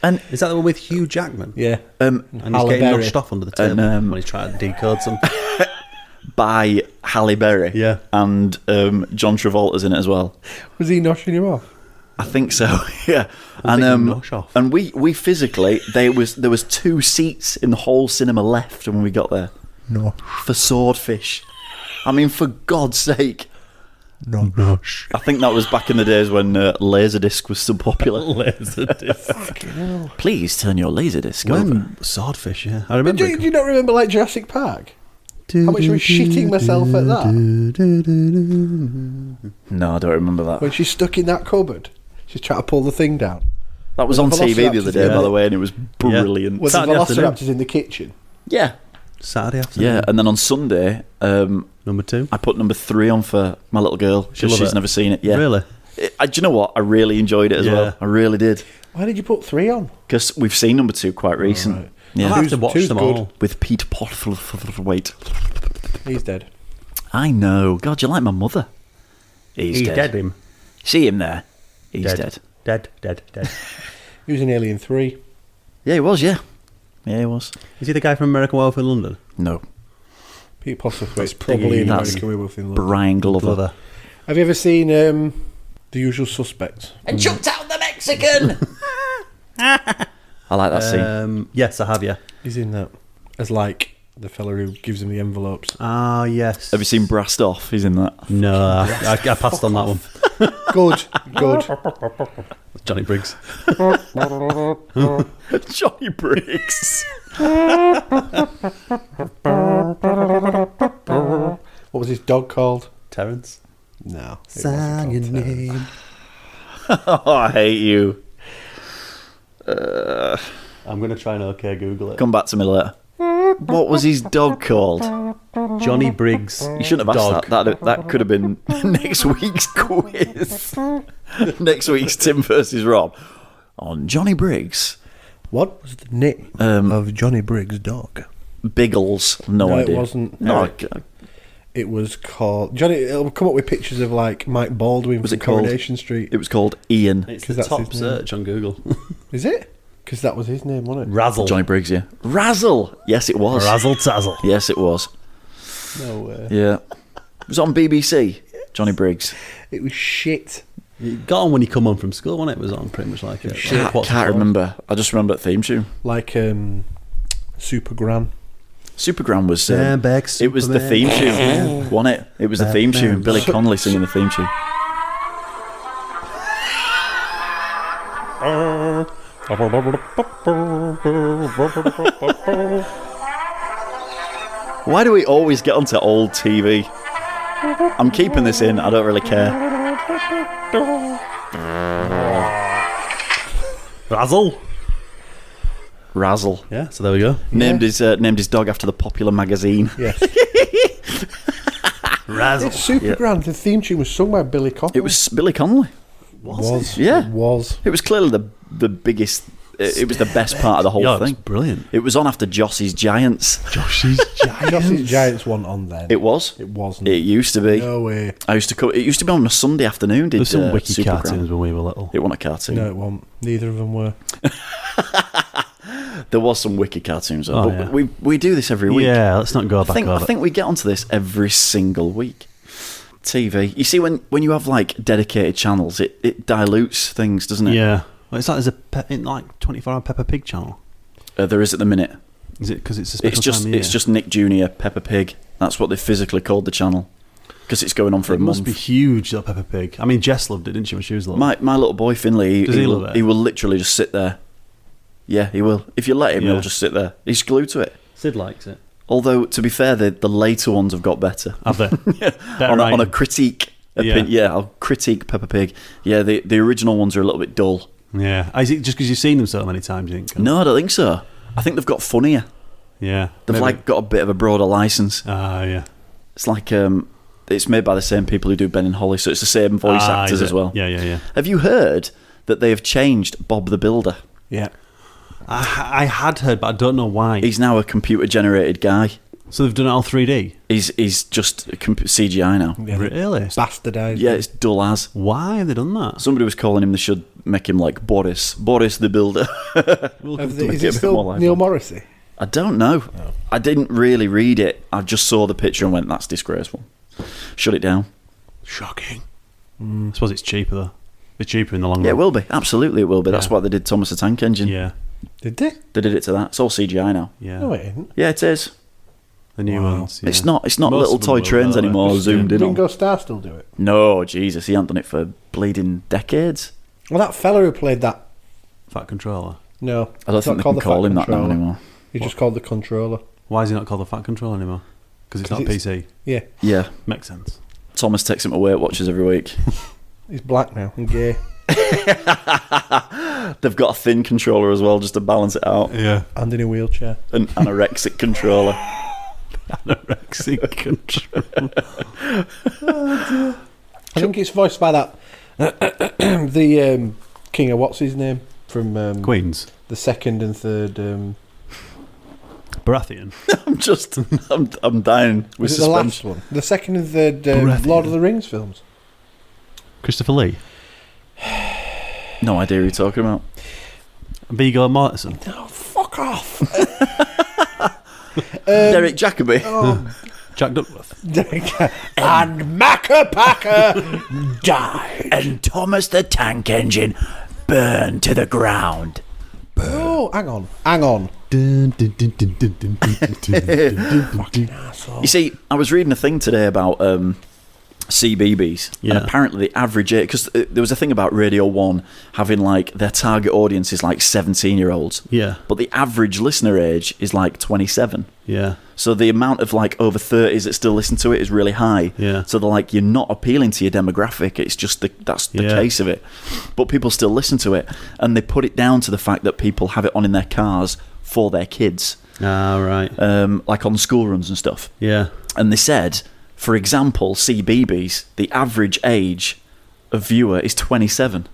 And Is that the one with Hugh Jackman? Yeah. And he's Halle getting Berry. notched off under the table when he's trying to decode something. by Halle Berry. Yeah. And John Travolta's in it as well. Was he noshing him off? I think so. Yeah. thinking And nosh off. and we physically there was 2 seats in the whole cinema left when we got there No. for Swordfish. I mean, for God's sake. No. I think that was back in the days when Laserdisc was still popular. Laserdisc. Please turn your Laserdisc over. When Swordfish, yeah. I remember. Do you not remember like Jurassic Park? How much I was shitting myself at that? No, I don't remember that. When she's stuck in that cupboard. She's trying to pull the thing down. That was With on the TV the other Velociraptors day, in by it. the way, and it was brilliant. With the Saturday afternoon. Velociraptors in the kitchen. Yeah. Saturday afternoon. Yeah, and then on Sunday, Number 2. I put number 3 on for my little girl because love she's it? never seen it. Yeah, Really? Do you know what? I really enjoyed it as Yeah. well. I really did Why did you put 3 on? because we've seen number 2 quite recent. right. I'll Yeah, have to watch who's them good? all. with Pete Postlethwaite. He's dead. I know. God, you're like my mother. He's dead. him. See him there. He's dead. Dead. He was in Alien 3. Yeah, he was. Yeah, he was. Is he the guy from American Werewolf in London? No, Pete Postlethwaite's probably in That's American Werewolf in London. Brian Glover. Have you ever seen The Usual Suspects? And chucked out the Mexican! I like that scene. Yes, I have, yeah. He's in that as like the fella who gives him the envelopes. Ah, yes. Have you seen Brassed Off? He's in that. No, I passed on that one. Good. Johnny Briggs. Johnny Briggs. What was his dog called? Terence. No. Sign your name. Oh, I hate you. I'm going to try and Google it. Come back to me later. What was his dog called? Johnny Briggs. You shouldn't have asked that. That could have been next week's quiz. Next week's Tim versus Rob on Johnny Briggs. What was the name of Johnny Briggs' dog? Biggles. No idea. It wasn't. No, It was called Johnny. It'll come up with pictures of like Mike Baldwin Was from it called- Coronation Street. it was called Ian. It's 'Cause the that's top his name. search on Google. Is it? Because that was his name, wasn't it? Razzle. Johnny Briggs, yeah. Razzle. Yes, it was. Razzle Tazzle. Yes, it was. No way. Yeah. It was on BBC. Johnny Briggs. It was shit. You got on when you come home from school, wasn't it? It was on pretty much like it. Can't remember. I just remember the theme tune. Like Super Gran. Supergram was. Stand back, it was the theme tune, wasn't it? It was the theme tune. Billy Connolly singing the theme tune. Why do we always get onto old TV? I'm keeping this in. I don't really care. Razzle. Razzle. Yeah, so there we go. Named his dog after the popular magazine. Yes. Razzle. Super Gran. The theme tune was sung by Billy Connolly. It was Billy Connolly. Was. Yeah. It was. It was clearly the biggest. It was the best part of the whole Yeah, it was thing. brilliant. It was on after Jossie's Giants. Josh's Giants. Jossie's Giants wasn't on then. It was. It wasn't. It used to be. No way. It used to be on a Sunday afternoon. Did There's some wiki Supergram. cartoons when we were little. It wasn't a cartoon. No, it wasn't. Neither of them were. There was some wiki cartoons, though, Oh, but yeah. we do this every week. Yeah, let's not go back I over. think we get onto this every single week. TV. You see, when you have like dedicated channels, it dilutes things, doesn't it? Yeah. Well, it's like there's a 24-hour Peppa Pig channel. There is at the minute. Is it because it's a special time of year? It's just Nick Jr. Peppa Pig. That's what they physically called the channel because it's going on for it a month. must be huge, that Peppa Pig. I mean, Jess loved it, didn't she, when she was little? My little boy Finley, Does he love it? He will literally just sit there. Yeah, he will. If you let him, Yeah. he'll just sit there. He's glued to it. Sid likes it. Although, to be fair, the later ones have got better. Have they? Better on a writing. critique. I'll critique Peppa Pig. Yeah, the original ones are a little bit dull. Yeah. Is it just because you've seen them so many times, you think? No, I don't think so. I think they've got funnier. Yeah. They've maybe. like got a bit of a broader license. Ah, yeah. It's like it's made by the same people who do Ben and Holly, so it's the same voice actors is it? as well. Yeah. Have you heard that they have changed Bob the Builder? Yeah. I had heard, but I don't know why. He's now a computer-generated guy. So they've done it all 3D? He's just a CGI now. Yeah. Really? Bastardised. Yeah, it's dull as. Why have they done that? Somebody was calling him. They should make him like Boris the Builder. Is it still Neil Morrissey? I don't know. I didn't really read it. I just saw the picture and went, "That's disgraceful." Shut it down. Shocking. I suppose it's cheaper, though. It's cheaper in the long run. Yeah, it will be. Absolutely, it will be. That's Yeah. what they did Thomas the Tank Engine. Yeah. Did they? They did it to that. It's all CGI now. Yeah. No, it isn't. Yeah, it is. The new Wow. ones. Yeah. It's not Most little of them toy will, trains though, anymore yeah. zoomed in on. Ringo Starr still do it? No, Jesus, he hasn't done it for bleeding decades. Well, that fella who played that. Fat Controller. No. I don't it's think not they called can the call Fat him that now Controller. anymore. He's just called the Controller. Why is he not called the Fat Controller anymore? Because it's not it's- PC. Yeah. Yeah, Makes sense. Thomas takes him to Weight Watchers every week. He's black now and gay. They've got a thin controller as well, just to balance it out. Yeah. And in a wheelchair. An anorexic controller. Anorexic Controller. I think it's voiced by that. The king of what's his name? From Queens. the second and third. Baratheon. I'm dying with Was it the last suspense. one? The second and third Baratheon. Lord of the Rings films. Christopher Lee. No idea who you're talking about. Viggo Mortensen. Oh, fuck off! Derek Jacobi. Jack Duckworth. And Macca Packer died. And Thomas the Tank Engine burned to the ground. Oh, hang on. You see, I was reading a thing today about CBeebies, and Yeah. apparently the average age, because there was a thing about Radio 1 having like their target audience is like 17-year-olds, Yeah. but the average listener age is like 27. Yeah. So the amount of like over 30s that still listen to it is really high. Yeah. So they're like, you're not appealing to your demographic. It's just that's the Yeah. case of it. But people still listen to it, and they put it down to the fact that people have it on in their cars for their kids, Ah, right. like on school runs and stuff. Yeah. And they said, for example, CBeebies, the average age of viewer is 27.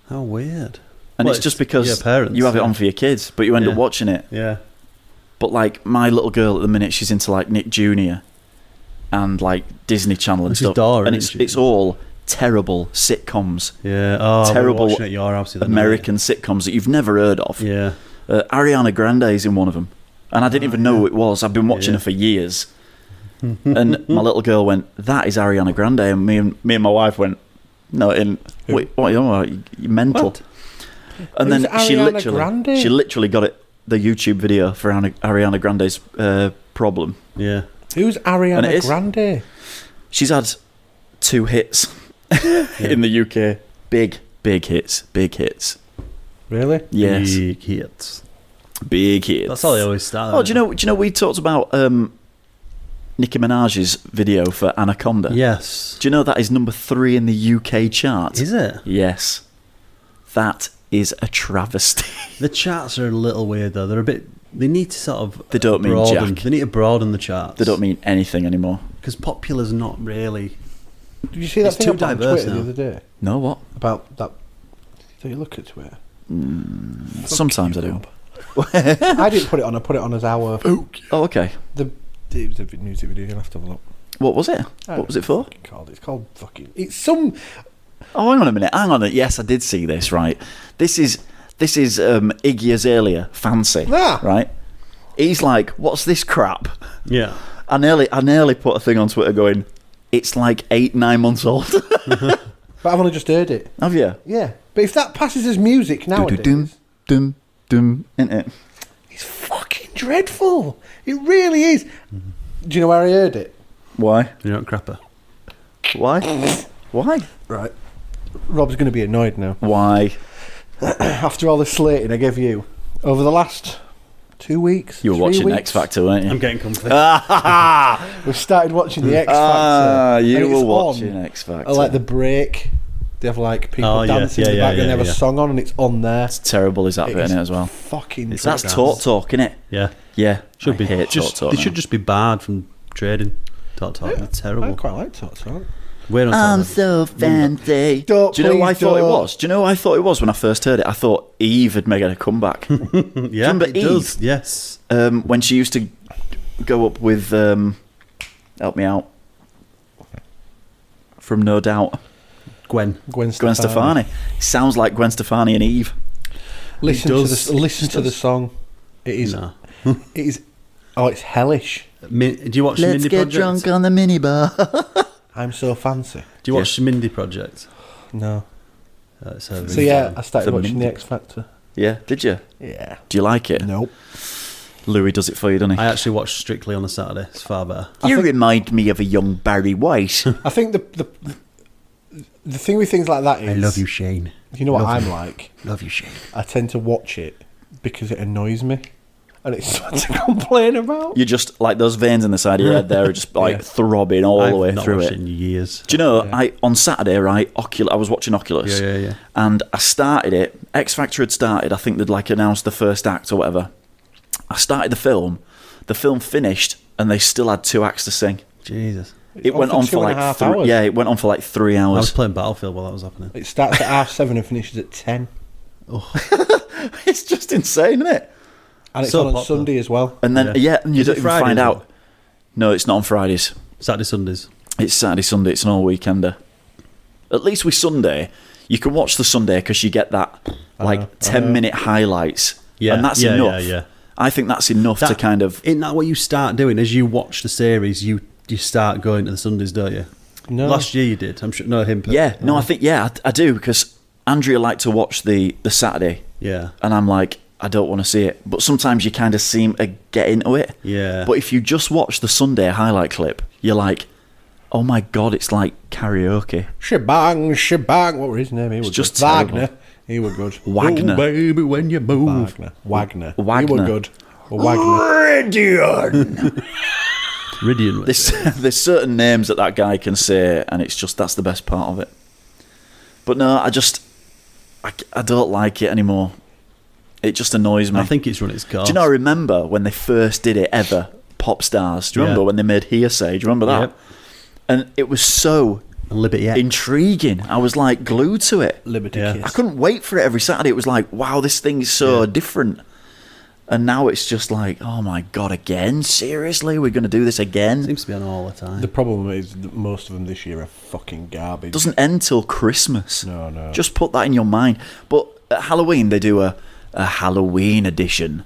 How weird. And Well, it's just because your parents, you have it yeah. on for your kids, but you end up Yeah. watching it. Yeah. But like my little girl at the minute, she's into like Nick Jr. and like Disney Channel and Which is stuff. Dora, and isn't it's she? all terrible sitcoms, Yeah. Oh, Terrible we were watching at your house the other night. American sitcoms that you've never heard of. Yeah. Ariana Grande is in one of them, and I didn't even know who it was. I've been watching Yeah. her for years. And my little girl went, "That is Ariana Grande," and me and my wife went, "No, wait, what? You mental?" What? And Who's then she Ariana Grande? literally got it, the YouTube video for Ariana Grande's Problem. Yeah. Who's And it Ariana is. Grande? She's had 2 hits in the UK. Big hits. Really? Yes, Big hits. big hits. That's how they always start. Oh, do you know we talked about Nicki Minaj's video for Anaconda? Yes. Do you know that is number 3 in the UK chart? Is it? Yes. That is a travesty. The charts are a little weird though. They're a bit. They need to sort of. They don't mean broaden. jack. They need to broaden the charts. They don't mean anything anymore. because popular's not really. Did you see that It's thing too up on diverse Twitter now. the other day No, what? about that? Did you look at Twitter? Sometimes I do. I didn't put it on. I put it on as our Oh, okay. it was a music video. You'll have to have a look. What was it? What was it for? It's called fucking. It's some. Oh, hang on a minute. Yes, I did see this. Right. This is Iggy Azalea, Fancy. Ah. Right. He's like, "What's this crap?" Yeah. I nearly put a thing on Twitter going, "It's like 8-9 months old." But I've only just heard it. Have you? Yeah, but if that passes as music nowadays, Dum, isn't it? it's fucking dreadful. It really is. Do you know where I heard it? Why? You're not crapper. Why? Why? Right. Rob's going to be annoyed now. Why? After all the slating I gave you over the last 2 weeks, You were 3 watching weeks, X Factor, weren't you? I'm getting comfy. We've started watching the X Factor. Ah, you and were it's watching on. X Factor. I like the break. They have like people Oh, yeah, dancing in the yeah, back yeah, and they have yeah. a song on and it's on there. It's terrible, is that bit in it as well? Fucking. That's dreadful. Talk, innit? Yeah. Yeah. Should I be. hate Just, Talk they now. should just be barred from trading. Talk. They're I terrible. quite like Talk. We're on I'm top. so fancy. Don't, Do you know what I please thought it don't. was? Do you know what I thought it was when I first heard it? I thought Eve had made a comeback. Yeah, remember it does. Yes. When she used to go up with help me out, from No Doubt, Gwen. Gwen Stefani. Sounds like Gwen Stefani and Eve. Listen It to does. the listen It to the does. song. It is. No. It is. Oh, it's hellish. Do you watch the Let's Mindy get Project? drunk on the minibar. I'm so fancy. Do you watch the Mindy Project? No. It's So yeah, I started The watching Mindy. the X Factor. Yeah, did you? Yeah. Do you like it? Nope. Louis does it for you, doesn't he? I actually watch Strictly on a Saturday. It's far better. You remind me of a young Barry White. I think the thing with things like that is Shane. You know what I'm like? Love you, Shane. I tend to watch it because it annoys me, and it's something to complain about. You're just like those veins in the side of your head there are just like Yeah. throbbing all I've the way not through watched it. in years. Do you know, I on Saturday, right, I was watching Oculus. Yeah. And I started it, X Factor had started, I think they'd like announced the first act or whatever. I started the film finished, and they still had 2 acts to sing. Jesus. It went on for like 2.5 hours. it went on for like 3 I was hours. playing Battlefield while that was happening. It starts at 7:30 and finishes at 10, It's just insane, isn't it? and it's So on popular. Sunday as well. And then and you Is don't it even Friday find as out. well? No, it's not on Fridays. Saturday, Sundays. It's Saturday, Sunday. It's an all weekender. At least with Sunday, you can watch the Sunday because you get that 10-minute highlights. Yeah, and that's yeah, enough. yeah. I think that's enough to kind of. Isn't that what you start doing? As you watch the series, you you start going to the Sundays, don't you? No. Last year you did. I'm sure. No, him. Yeah, no, I think I do because Andrea liked to watch the Saturday, Yeah. and I'm like, I don't want to see it. But sometimes you kind of seem to get into it. Yeah. But if you just watch the Sunday highlight clip, you're like, oh my god, it's like karaoke. Shebang, shebang. What was his name? He was just good. Wagner. terrible. He was good. Wagner. Oh, baby, when you move. Wagner. He Wagner. was good. Wagner. Ridian. There's certain names that guy can say, and it's just that's the best part of it. But no, I don't like it anymore. It just annoys me. I think it's run its course. Do you know? I remember when they first did it ever. Pop Stars. Do you remember when they made Hearsay? Do you remember that? Yep. And it was so Liberty X. intriguing. I was like glued to it. Liberty Yeah. Kiss. I couldn't wait for it every Saturday. It was like, wow, this thing is so different. And now it's just like, oh my god, again? Seriously? We're going to do this again? Seems to be on all the time. The problem is that most of them this year are fucking garbage. Doesn't end till Christmas. No. Just put that in your mind. But at Halloween, they do a Halloween edition.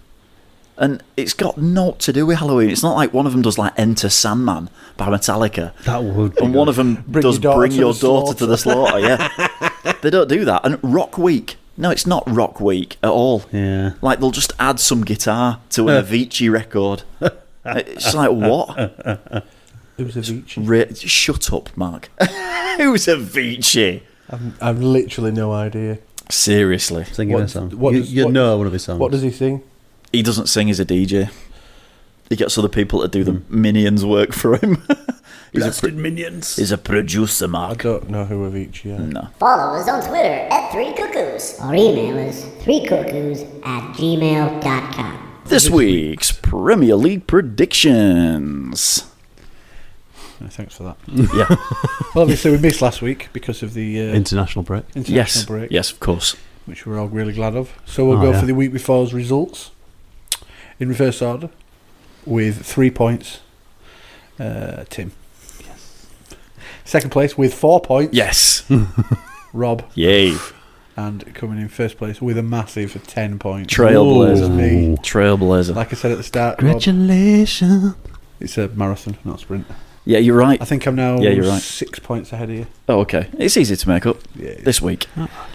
And it's got naught to do with Halloween. It's not like one of them does like Enter Sandman by Metallica. That would be And one of them does Bring Your Daughter to the Slaughter. Yeah. They don't do that. And Rock Week. No, it's not Rock Week at all. Yeah. Like they'll just add some guitar to an Avicii record. It's like, what? Who's Avicii? Shut up, Mark. Who's Avicii? I've literally no idea. Seriously. Singing What- a song. what You, does- you what- know one of his songs. What does he sing? He doesn't sing, he's a DJ. He gets other people to do the minions work for him. Blasted Minions. He's a producer, I Mark. don't know who Avicii is. No. Follow us on Twitter at 3Cuckoos or email us 3cuckoos@gmail.com. This week's Premier League predictions. Thanks for that. Yeah. Well, obviously we missed last week because of the International break. international Yes. break, Yes, of course. which we're all really glad of. So we'll Oh, go yeah. for the week before's results in reverse order with 3 points. Tim. Yes. Second place with 4 points. Yes. Rob. Yay. And coming in first place with a massive 10 points. Trailblazer. Ooh, me. Trailblazer. Like I said at the start, Rob, Congratulations. it's a marathon, not a sprint. Yeah, you're right. I think I'm now Yeah, you're right. 6 points ahead of you. Oh, okay. It's easy to make up Yeah. this week.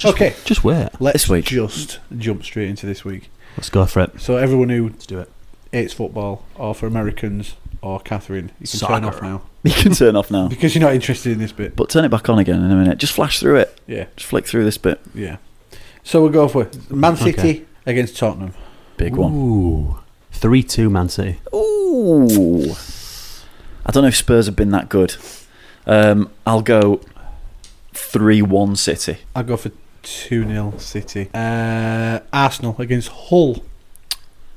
Okay, Just wait. let's this week. just jump straight into this week. Let's go for it. So everyone who Let's do it. hates football, or for Americans, or Catherine, you can turn off now. You can turn off now. Because you're not interested in this bit. But turn it back on again in a minute. Just flash through it. Yeah, Just flick through this bit. yeah. So we'll go for Man City against Tottenham. Big one. Ooh. 3-2 Man City. Ooh. I don't know if Spurs have been that good. I'll go 3-1 City. I'll go for 2-0 City. Arsenal against Hull.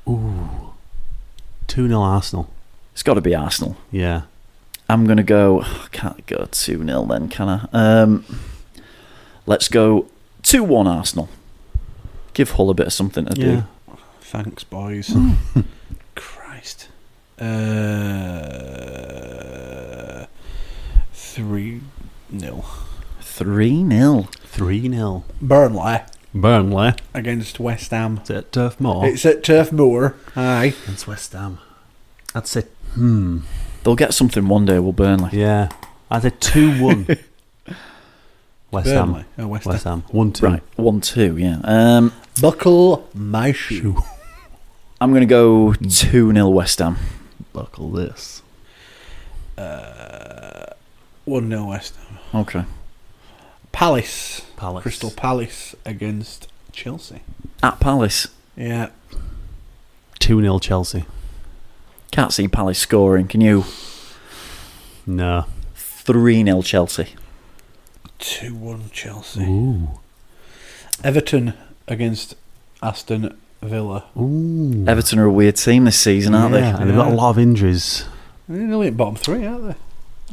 2-0 Arsenal. It's got to be Arsenal. Yeah. I'm going to go... I can't go 2-0 then, can I? Let's go 2-1 Arsenal. Give Hull a bit of something to do. Thanks, boys. Christ. 3-0. 3-0. 3-0. Burnley Burnley. against West Ham. Is it at Turf Moor? It's at Turf Moor. Aye. Against West Ham. I'd say... They'll get something one day, will Burnley? Yeah. I'd say 2-1. West Burnley. Ham. Oh, West West Ham. Ham. 1-2. Right, 1-2, yeah. Buckle my shoe. I'm going to go 2-0 West Ham. Buckle this. 1-0 West Ham. Okay. Palace. Palace. Crystal Palace against Chelsea. At Palace. Yeah. 2-0 Chelsea. Can't see Palace scoring, can you? No. 3-0 Chelsea. 2-1 Chelsea. Ooh. Everton against Aston Villa. Ooh. Everton are a weird team this season, aren't Yeah, and they've got a lot of injuries. They're nearly at bottom 3, aren't they?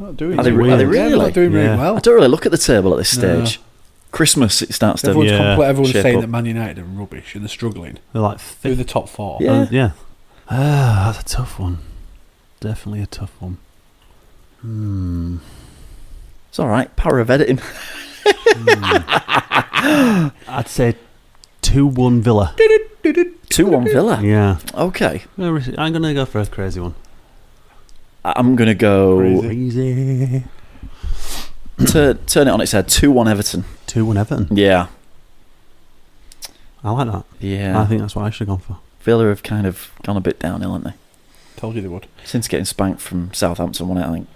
Not doing Are they, too are they well. really? Yeah, they're not doing Yeah. really I well. don't really look at the table at this No. stage. Christmas, it starts to... Everyone's, Yeah. everyone's shape saying up. that Man United are rubbish and they're struggling. They're like Through fifth. the top 4. Yeah. Yeah. That's a tough one. Definitely a tough one. It's all right. Power of editing. I'd say 2-1 Villa. 2-1 Villa. Yeah. Okay. I'm going to go for a crazy one. I'm going to go... Crazy. Turn it on its head. 2-1 Everton. 2-1 Everton. Yeah. I like that. Yeah. I think that's what I should have gone for. Villa have kind of gone a bit downhill, haven't they? Told you they would. Since getting spanked from Southampton, wasn't it, I think?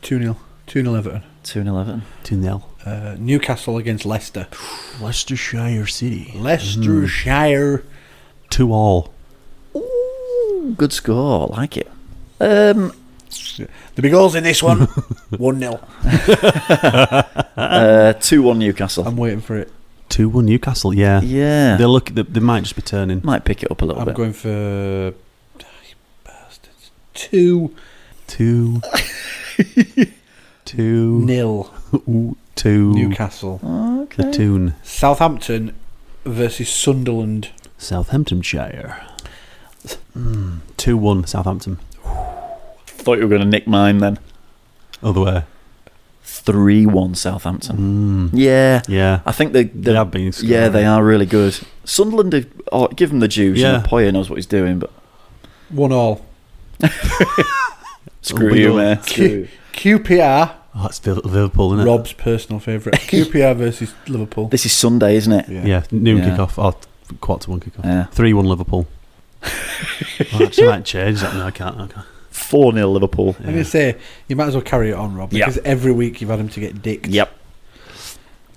2-0. 2-0 Everton. 2-0 Everton. 2-0. Newcastle against Leicester. Leicestershire City. Leicestershire. 2-2. Ooh, good score. I like it. There'll be goals in this one. 1-0. 2-1 Newcastle. I'm waiting for it. 2-1 Newcastle, yeah. Yeah. They might just be turning. Might pick it up a little bit. I'm going for... you bastards. 2-0. 2 Newcastle. Okay. The tune. Southampton versus Sunderland. Southamptonshire. 2-1 Southampton. Thought you were going to nick mine then. Other way. 3-1 Southampton. Yeah. Yeah. I think they have been scoring. Yeah, they are really good. Sunderland, give them the juice. Yeah. You know, Poyer knows what he's doing, but 1-1. screw you, mate. QPR. Oh, that's Liverpool, isn't it? Rob's personal favourite. QPR versus Liverpool. This is Sunday, isn't it? Yeah, noon Yeah. kickoff. Or 1:15 kickoff. Yeah. 3-1 Liverpool. Actually, I might change that. No, I can't. 4-0 Liverpool. I'm going to say, you might as well carry it on, Rob, because every week you've had him to get dicked. Yep.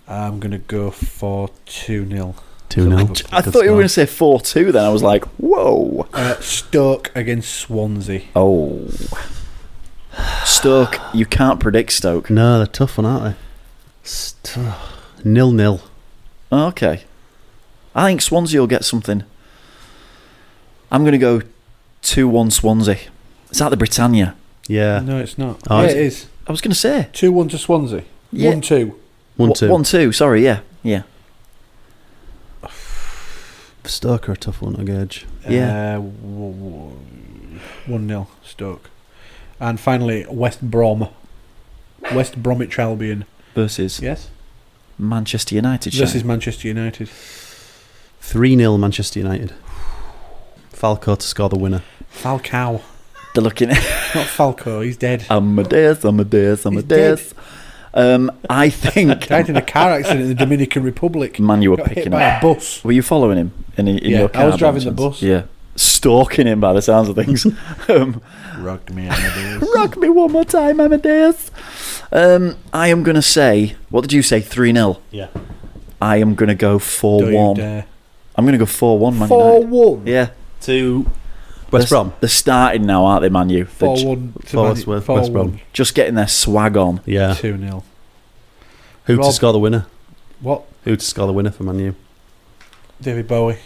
I'm going to go for 2-0. 2-0. I thought you were going to say 4-2 then. I was like, whoa. Stoke against Swansea. Oh. Stoke, you can't predict Stoke. No, they're tough one, aren't they? 0-0. Okay. I think Swansea will get something. I'm going to go 2-1 Swansea. Is that the Britannia? Yeah. No, it's not. Oh, yeah, is it is. I was going to say. 2-1 to Swansea. Yeah. 1-2. 1-2. 1-2, sorry, yeah. Yeah. Stoke are a tough one to gauge. Yeah. 1-0 Stoke. And finally, West Bromwich Albion. Versus Yes? Manchester United. Versus Manchester United. 3-0 Manchester United. Falco to score the winner. Falcao. They're looking Not Falco, he's dead. Amadeus. I think Died in a car accident in the Dominican Republic. Man, you were Got hit picking by him. a bus. Were you following him in your car? I was driving by the chance? bus. Yeah. Stalking him by the sounds of things. Rock me, Amadeus. Rock me one more time, Amadeus. I am going to say, what did you say, 3-0? Yeah. I am going to go Don't you 4-1. dare. I'm going to go 4-1, Man United. 4-1? Yeah. To West Brom. They're starting now, aren't they, Man U? They're 4-1 to for Man- West Brom. 4-1. just getting their swag on. Yeah. 2-0. Who to Rob. score the winner? What? Who to score the winner for Man U? David Bowie.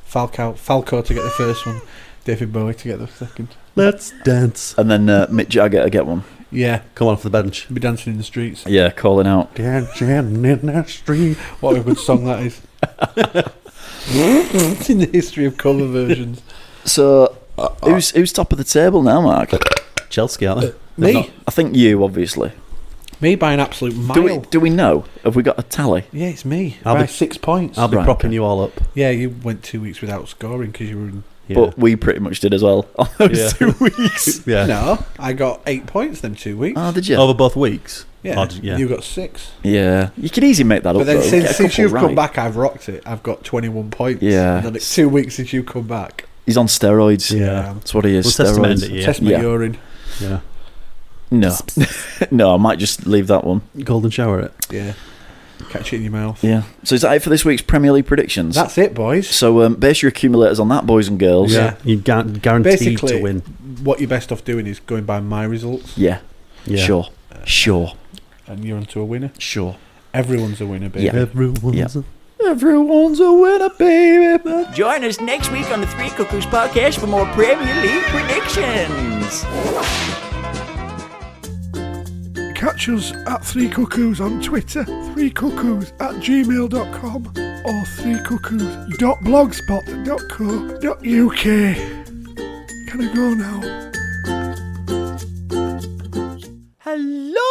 Falco to get the first one. David Bowie to get the second. Let's dance. And then Mick Jagger to get one. Yeah. Come on off the bench. Be dancing in the streets. Yeah, calling out. Dancing in the street. What a good song that is. It's in the history of cover versions. So, who's top of the table now, Mark? Chelsea, aren't they? Me? I think you, obviously. Me by an absolute mile. Do we know? Have we got a tally? Yeah, it's me. I'll by be- 6 points. I'll be Right, propping okay. you all up. Yeah, you went 2 weeks without scoring because you were in... Yeah. But we pretty much did as well on those Yeah. 2 weeks. yeah. No, I got 8 points then 2 weeks. Oh, did you? Over both weeks. yeah, yeah. you got 6. Yeah. You can easily make that But up, then though. Get a since couple you've come right. back, I've rocked it. I've got 21 points. Yeah. And then it's 2 weeks since you come back. He's on steroids. Yeah. That's what he is. We'll testament steroids. it, yeah. Test my Yeah. urine. Yeah. No. No, I might just leave that one. Golden shower it. Yeah. Catch it in your mouth. Yeah. So is that it for this week's Premier League predictions? That's it, boys. So base your accumulators on that, boys and girls. Yeah. You guaranteed Basically, to win. what you're best off doing is going by my results, Yeah. Yeah. Sure. and you're onto a winner. Sure. Everyone's a winner, baby. Yeah. Everyone's Yeah. Everyone's a winner, baby. Join us next week on the Three Cuckoos podcast for more Premier League predictions. Catch us at 3 Cuckoos on Twitter, 3cuckoos@gmail.com or 3cuckoos.blogspot.co.uk. Can I go now? Hello,